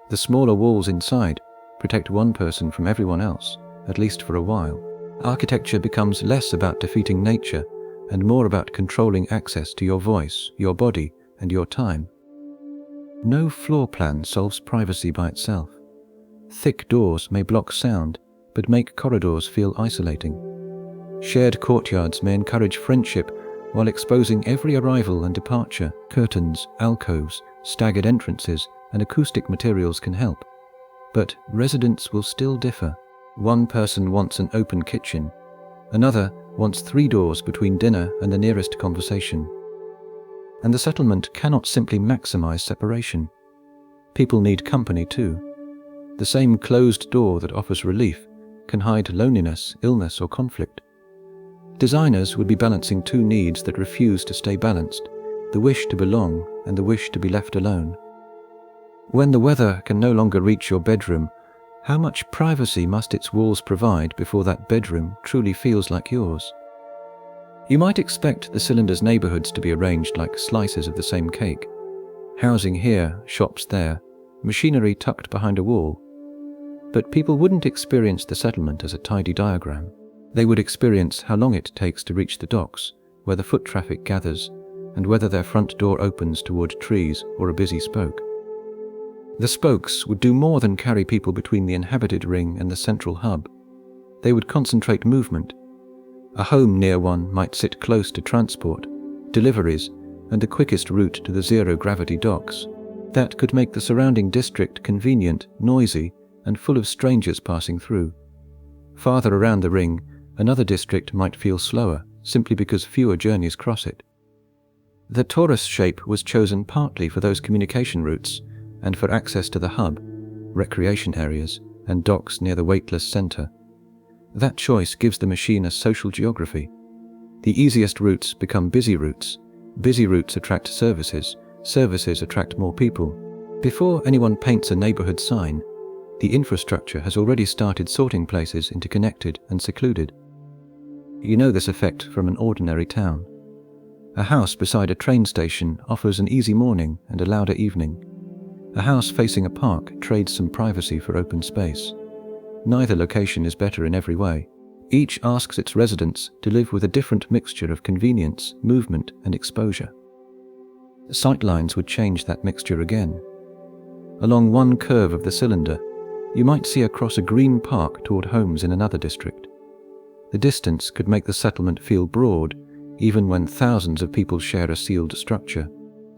The smaller walls inside protect one person from everyone else, at least for a while. Architecture becomes less about defeating nature and more about controlling access to your voice, your body, and your time. No floor plan solves privacy by itself. Thick doors may block sound, but make corridors feel isolating. Shared courtyards may encourage friendship while exposing every arrival and departure. Curtains, alcoves, staggered entrances, and acoustic materials can help. But residents will still differ. One person wants an open kitchen. Another wants 3 doors between dinner and the nearest conversation. And the settlement cannot simply maximize separation. People need company too. The same closed door that offers relief can hide loneliness, illness, or conflict. Designers would be balancing 2 needs that refuse to stay balanced, the wish to belong and the wish to be left alone. When the weather can no longer reach your bedroom, how much privacy must its walls provide before that bedroom truly feels like yours? You might expect the cylinder's neighborhoods to be arranged like slices of the same cake. Housing here, shops there, machinery tucked behind a wall. But people wouldn't experience the settlement as a tidy diagram. They would experience how long it takes to reach the docks, where the foot traffic gathers, and whether their front door opens toward trees or a busy spoke. The spokes would do more than carry people between the inhabited ring and the central hub. They would concentrate movement. A home near one might sit close to transport, deliveries, and the quickest route to the zero-gravity docks. That could make the surrounding district convenient, noisy, and full of strangers passing through. Farther around the ring, another district might feel slower, simply because fewer journeys cross it. The torus shape was chosen partly for those communication routes, and for access to the hub, recreation areas, and docks near the weightless center. That choice gives the machine a social geography. The easiest routes become busy routes attract services, services attract more people. Before anyone paints a neighborhood sign, the infrastructure has already started sorting places into connected and secluded. You know this effect from an ordinary town. A house beside a train station offers an easy morning and a louder evening. A house facing a park trades some privacy for open space. Neither location is better in every way. Each asks its residents to live with a different mixture of convenience, movement, and exposure. Sightlines would change that mixture again. Along one curve of the cylinder, you might see across a green park toward homes in another district. The distance could make the settlement feel broad, even when thousands of people share a sealed structure,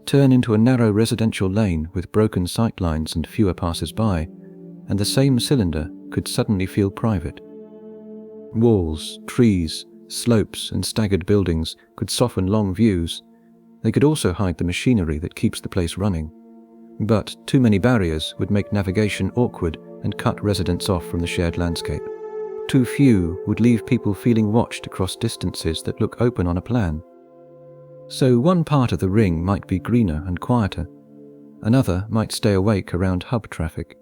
turn into a narrow residential lane with broken sightlines and fewer passers-by, and the same cylinder could suddenly feel private. Walls, trees, slopes, and staggered buildings could soften long views. They could also hide the machinery that keeps the place running. But too many barriers would make navigation awkward and cut residents off from the shared landscape. Too few would leave people feeling watched across distances that look open on a plan. So one part of the ring might be greener and quieter. Another might stay awake around hub traffic.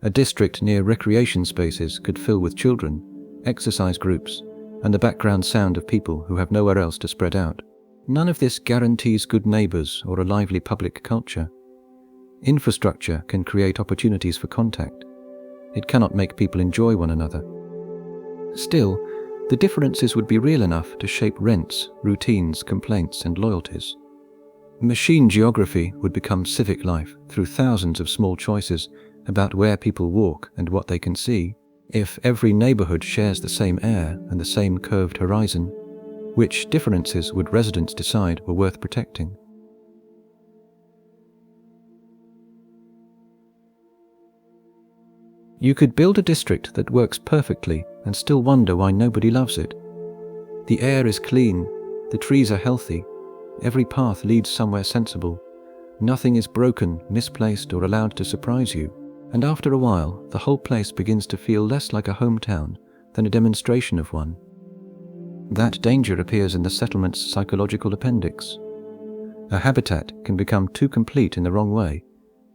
A district near recreation spaces could fill with children, exercise groups, and the background sound of people who have nowhere else to spread out. None of this guarantees good neighbors or a lively public culture. Infrastructure can create opportunities for contact. It cannot make people enjoy one another. Still, the differences would be real enough to shape rents, routines, complaints, and loyalties. Machine geography would become civic life through thousands of small choices about where people walk and what they can see. If every neighborhood shares the same air and the same curved horizon, which differences would residents decide were worth protecting? You could build a district that works perfectly and still wonder why nobody loves it. The air is clean, the trees are healthy, every path leads somewhere sensible, nothing is broken, misplaced, or allowed to surprise you, and after a while, the whole place begins to feel less like a hometown than a demonstration of one. That danger appears in the settlement's psychological appendix. A habitat can become too complete in the wrong way,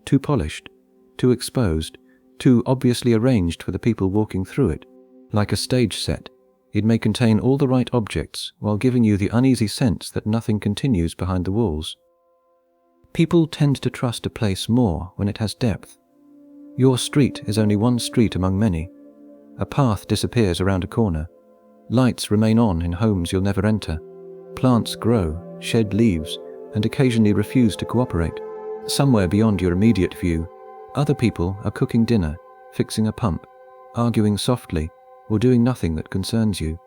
too polished, too exposed, too obviously arranged for the people walking through it. Like a stage set, it may contain all the right objects while giving you the uneasy sense that nothing continues behind the walls. People tend to trust a place more when it has depth. Your street is only one street among many. A path disappears around a corner. Lights remain on in homes you'll never enter. Plants grow, shed leaves, and occasionally refuse to cooperate. Somewhere beyond your immediate view, other people are cooking dinner, fixing a pump, arguing softly, or doing nothing that concerns you.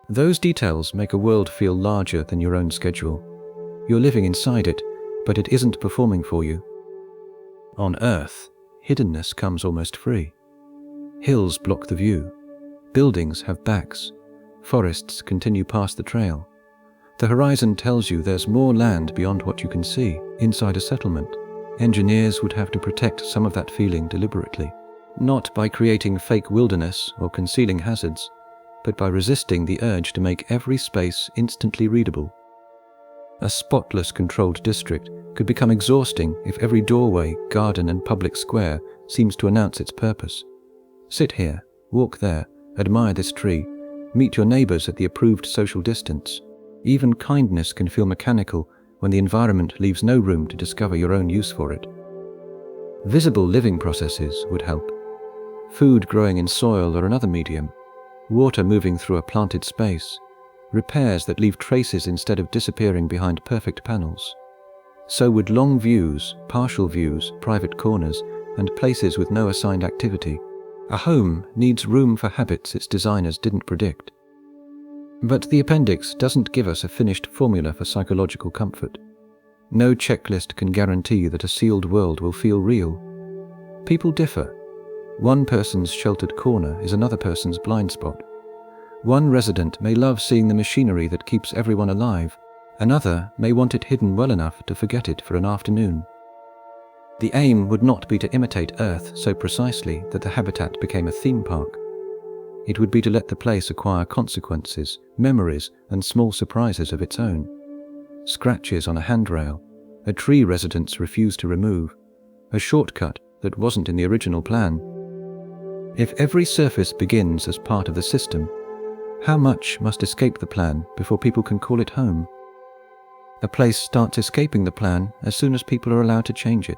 Those details make a world feel larger than your own schedule. You're living inside it, but it isn't performing for you. On Earth, hiddenness comes almost free. Hills block the view. Buildings have backs. Forests continue past the trail. The horizon tells you there's more land beyond what you can see inside a settlement. Engineers would have to protect some of that feeling deliberately, not by creating fake wilderness or concealing hazards, but by resisting the urge to make every space instantly readable. A spotless controlled district could become exhausting if every doorway, garden, and public square seems to announce its purpose. Sit here, walk there, admire this tree, meet your neighbors at the approved social distance. Even kindness can feel mechanical when the environment leaves no room to discover your own use for it. Visible living processes would help. Food growing in soil or another medium, water moving through a planted space, repairs that leave traces instead of disappearing behind perfect panels. So would long views, partial views, private corners, and places with no assigned activity. A home needs room for habits its designers didn't predict. But the appendix doesn't give us a finished formula for psychological comfort. No checklist can guarantee that a sealed world will feel real. People differ. One person's sheltered corner is another person's blind spot. One resident may love seeing the machinery that keeps everyone alive. Another may want it hidden well enough to forget it for an afternoon. The aim would not be to imitate Earth so precisely that the habitat became a theme park. It would be to let the place acquire consequences, memories, and small surprises of its own. Scratches on a handrail, a tree residents refused to remove, a shortcut that wasn't in the original plan. If every surface begins as part of the system, how much must escape the plan before people can call it home? A place starts escaping the plan as soon as people are allowed to change it.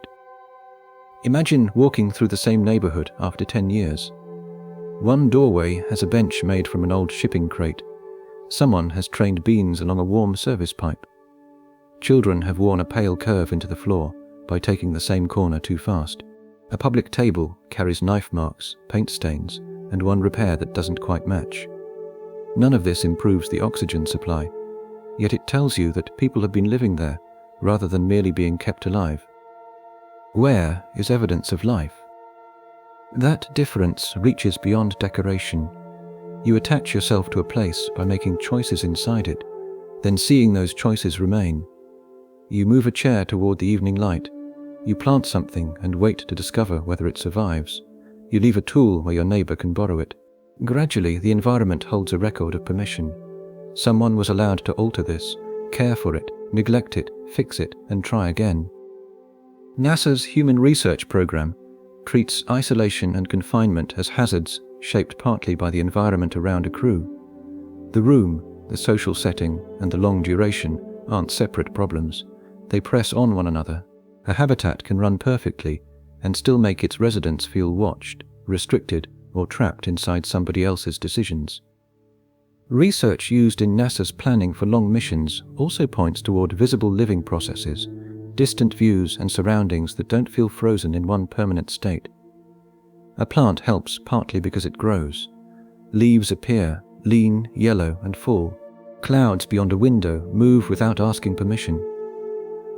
Imagine walking through the same neighborhood after 10 years. One doorway has a bench made from an old shipping crate. Someone has trained beans along a warm service pipe. Children have worn a pale curve into the floor by taking the same corner too fast. A public table carries knife marks, paint stains, and one repair that doesn't quite match. None of this improves the oxygen supply, yet it tells you that people have been living there rather than merely being kept alive. Where is evidence of life? That difference reaches beyond decoration. You attach yourself to a place by making choices inside it, then seeing those choices remain. You move a chair toward the evening light. You plant something and wait to discover whether it survives. You leave a tool where your neighbor can borrow it. Gradually, the environment holds a record of permission. Someone was allowed to alter this, care for it, neglect it, fix it, and try again. NASA's Human Research Program treats isolation and confinement as hazards shaped partly by the environment around a crew. The room, the social setting, and the long duration aren't separate problems. They press on one another. A habitat can run perfectly and still make its residents feel watched, restricted, or trapped inside somebody else's decisions. Research used in NASA's planning for long missions also points toward visible living processes, distant views and surroundings that don't feel frozen in one permanent state. A plant helps partly because it grows. Leaves appear, lean, yellow, and fall. Clouds beyond a window move without asking permission.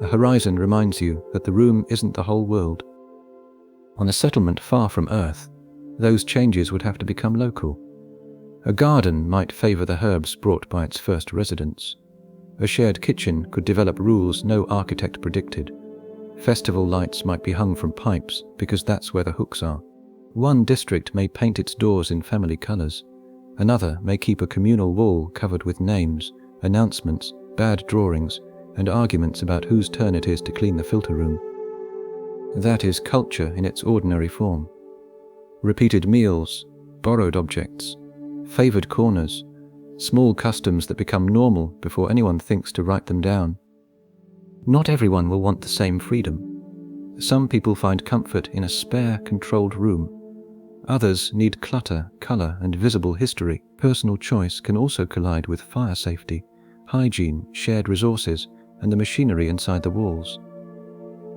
A horizon reminds you that the room isn't the whole world. On a settlement far from Earth, those changes would have to become local. A garden might favor the herbs brought by its first residents. A shared kitchen could develop rules no architect predicted. Festival lights might be hung from pipes because that's where the hooks are. One district may paint its doors in family colors. Another may keep a communal wall covered with names, announcements, bad drawings, and arguments about whose turn it is to clean the filter room. That is culture in its ordinary form. Repeated meals, borrowed objects, favored corners, small customs that become normal before anyone thinks to write them down. Not everyone will want the same freedom. Some people find comfort in a spare, controlled room. Others need clutter, color, and visible history. Personal choice can also collide with fire safety, hygiene, shared resources, and the machinery inside the walls.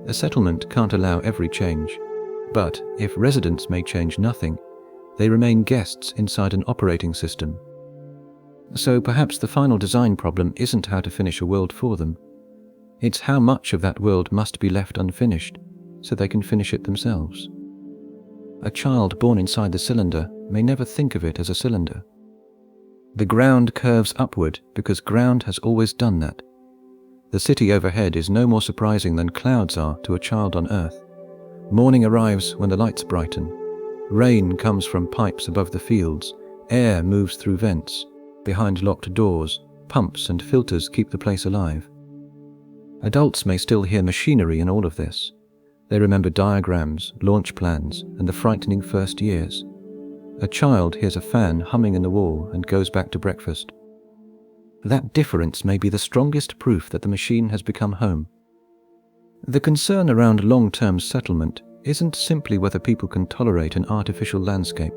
A settlement can't allow every change, but if residents may change nothing, they remain guests inside an operating system. So perhaps the final design problem isn't how to finish a world for them. It's how much of that world must be left unfinished so they can finish it themselves. A child born inside the cylinder may never think of it as a cylinder. The ground curves upward because ground has always done that. The city overhead is no more surprising than clouds are to a child on Earth. Morning arrives when the lights brighten. Rain comes from pipes above the fields. Air moves through vents. Behind locked doors, pumps and filters keep the place alive. Adults may still hear machinery in all of this. They remember diagrams, launch plans, and the frightening first years. A child hears a fan humming in the wall and goes back to breakfast. That difference may be the strongest proof that the machine has become home. The concern around long-term settlement isn't simply whether people can tolerate an artificial landscape.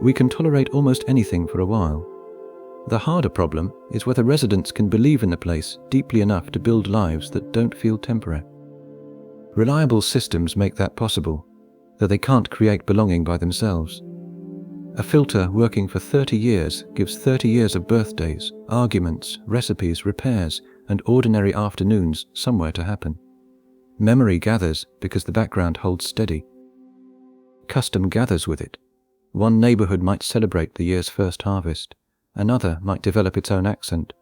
We can tolerate almost anything for a while. The harder problem is whether residents can believe in the place deeply enough to build lives that don't feel temporary. Reliable systems make that possible, though they can't create belonging by themselves. A filter working for 30 years gives 30 years of birthdays, arguments, recipes, repairs, and ordinary afternoons somewhere to happen. Memory gathers because the background holds steady. Custom gathers with it. One neighborhood might celebrate the year's first harvest. Another might develop its own accent.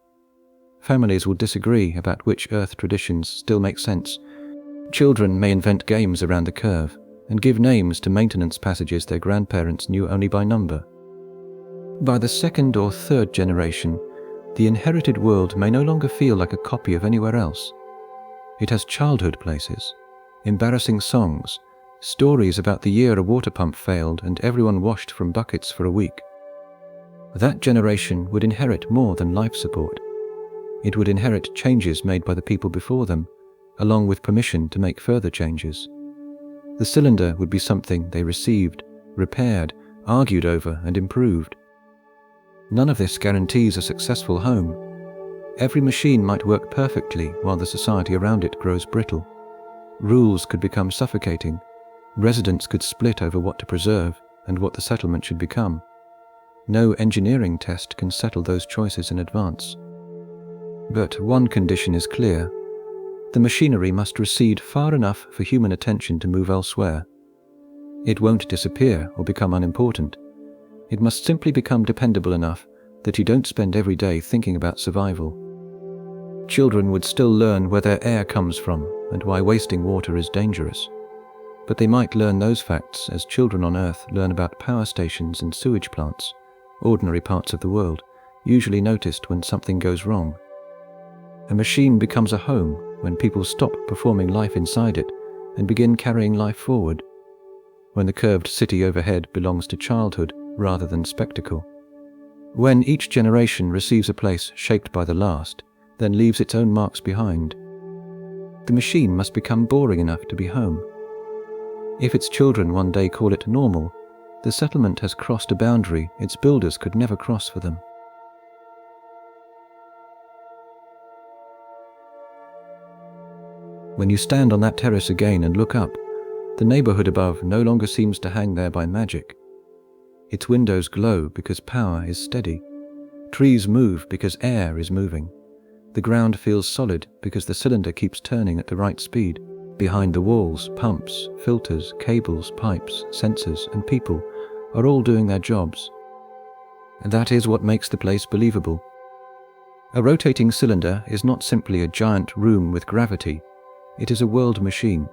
Families will disagree about which Earth traditions still make sense. Children may invent games around the curve and give names to maintenance passages their grandparents knew only by number. By the second or third generation, the inherited world may no longer feel like a copy of anywhere else. It has childhood places, embarrassing songs, stories about the year a water pump failed and everyone washed from buckets for a week. That generation would inherit more than life support. It would inherit changes made by the people before them, along with permission to make further changes. The cylinder would be something they received, repaired, argued over and improved. None of this guarantees a successful home. Every machine might work perfectly while the society around it grows brittle. Rules could become suffocating. Residents could split over what to preserve and what the settlement should become. No engineering test can settle those choices in advance. But one condition is clear. The machinery must recede far enough for human attention to move elsewhere. It won't disappear or become unimportant. It must simply become dependable enough that you don't spend every day thinking about survival. Children would still learn where their air comes from and why wasting water is dangerous. But they might learn those facts as children on Earth learn about power stations and sewage plants, ordinary parts of the world, usually noticed when something goes wrong. A machine becomes a home when people stop performing life inside it and begin carrying life forward, when the curved city overhead belongs to childhood rather than spectacle. When each generation receives a place shaped by the last, then leaves its own marks behind. The machine must become boring enough to be home. If its children one day call it normal, the settlement has crossed a boundary its builders could never cross for them. When you stand on that terrace again and look up, the neighborhood above no longer seems to hang there by magic. Its windows glow because power is steady. Trees move because air is moving. The ground feels solid because the cylinder keeps turning at the right speed. Behind the walls, pumps, filters, cables, pipes, sensors, and people are all doing their jobs. And that is what makes the place believable. A rotating cylinder is not simply a giant room with gravity. It is a world machine.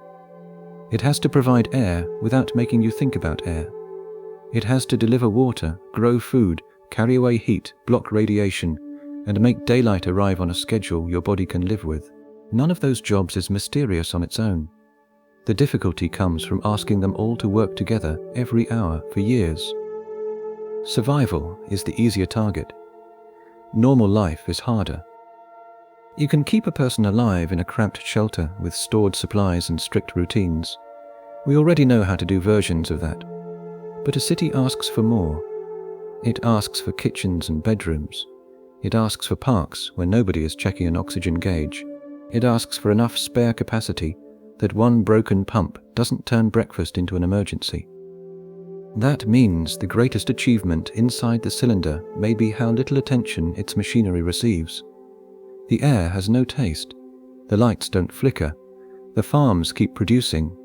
It has to provide air without making you think about air. It has to deliver water, grow food, carry away heat, block radiation, and make daylight arrive on a schedule your body can live with. None of those jobs is mysterious on its own. The difficulty comes from asking them all to work together every hour for years. Survival is the easier target. Normal life is harder. You can keep a person alive in a cramped shelter with stored supplies and strict routines. We already know how to do versions of that. But a city asks for more. It asks for kitchens and bedrooms. It asks for parks where nobody is checking an oxygen gauge. It asks for enough spare capacity that one broken pump doesn't turn breakfast into an emergency. That means the greatest achievement inside the cylinder may be how little attention its machinery receives. The air has no taste. The lights don't flicker. The farms keep producing.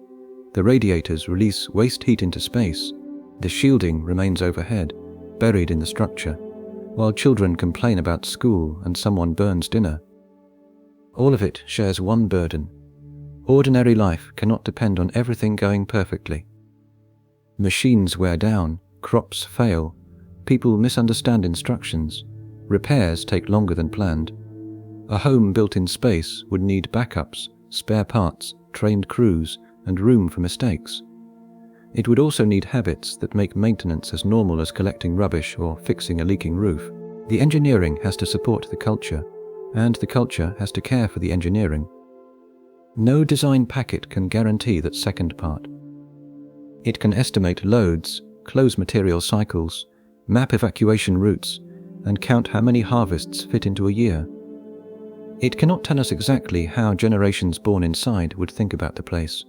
The radiators release waste heat into space. The shielding remains overhead, buried in the structure, while children complain about school and someone burns dinner. All of it shares one burden. Ordinary life cannot depend on everything going perfectly. Machines wear down, crops fail, people misunderstand instructions, repairs take longer than planned. A home built in space would need backups, spare parts, trained crews, and room for mistakes. It would also need habits that make maintenance as normal as collecting rubbish or fixing a leaking roof. The engineering has to support the culture, and the culture has to care for the engineering. No design packet can guarantee that second part. It can estimate loads, close material cycles, map evacuation routes, and count how many harvests fit into a year. It cannot tell us exactly how generations born inside would think about the place.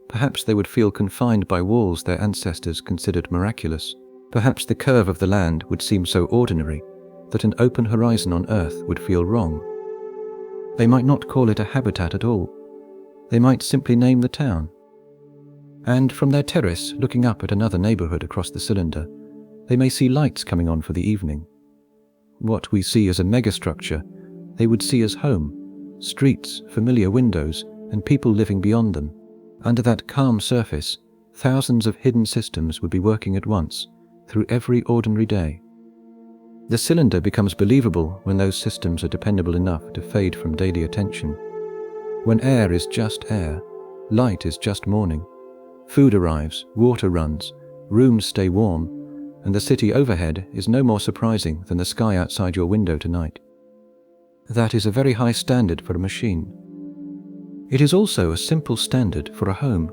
Perhaps they would feel confined by walls their ancestors considered miraculous. Perhaps the curve of the land would seem so ordinary that an open horizon on Earth would feel wrong. They might not call it a habitat at all. They might simply name the town. And from their terrace, looking up at another neighborhood across the cylinder, they may see lights coming on for the evening. What we see as a megastructure, they would see as home, streets, familiar windows, and people living beyond them. Under that calm surface, thousands of hidden systems would be working at once, through every ordinary day. The cylinder becomes believable when those systems are dependable enough to fade from daily attention. When air is just air, light is just morning. Food arrives, water runs, rooms stay warm, and the city overhead is no more surprising than the sky outside your window tonight. That is a very high standard for a machine. It is also a simple standard for a home.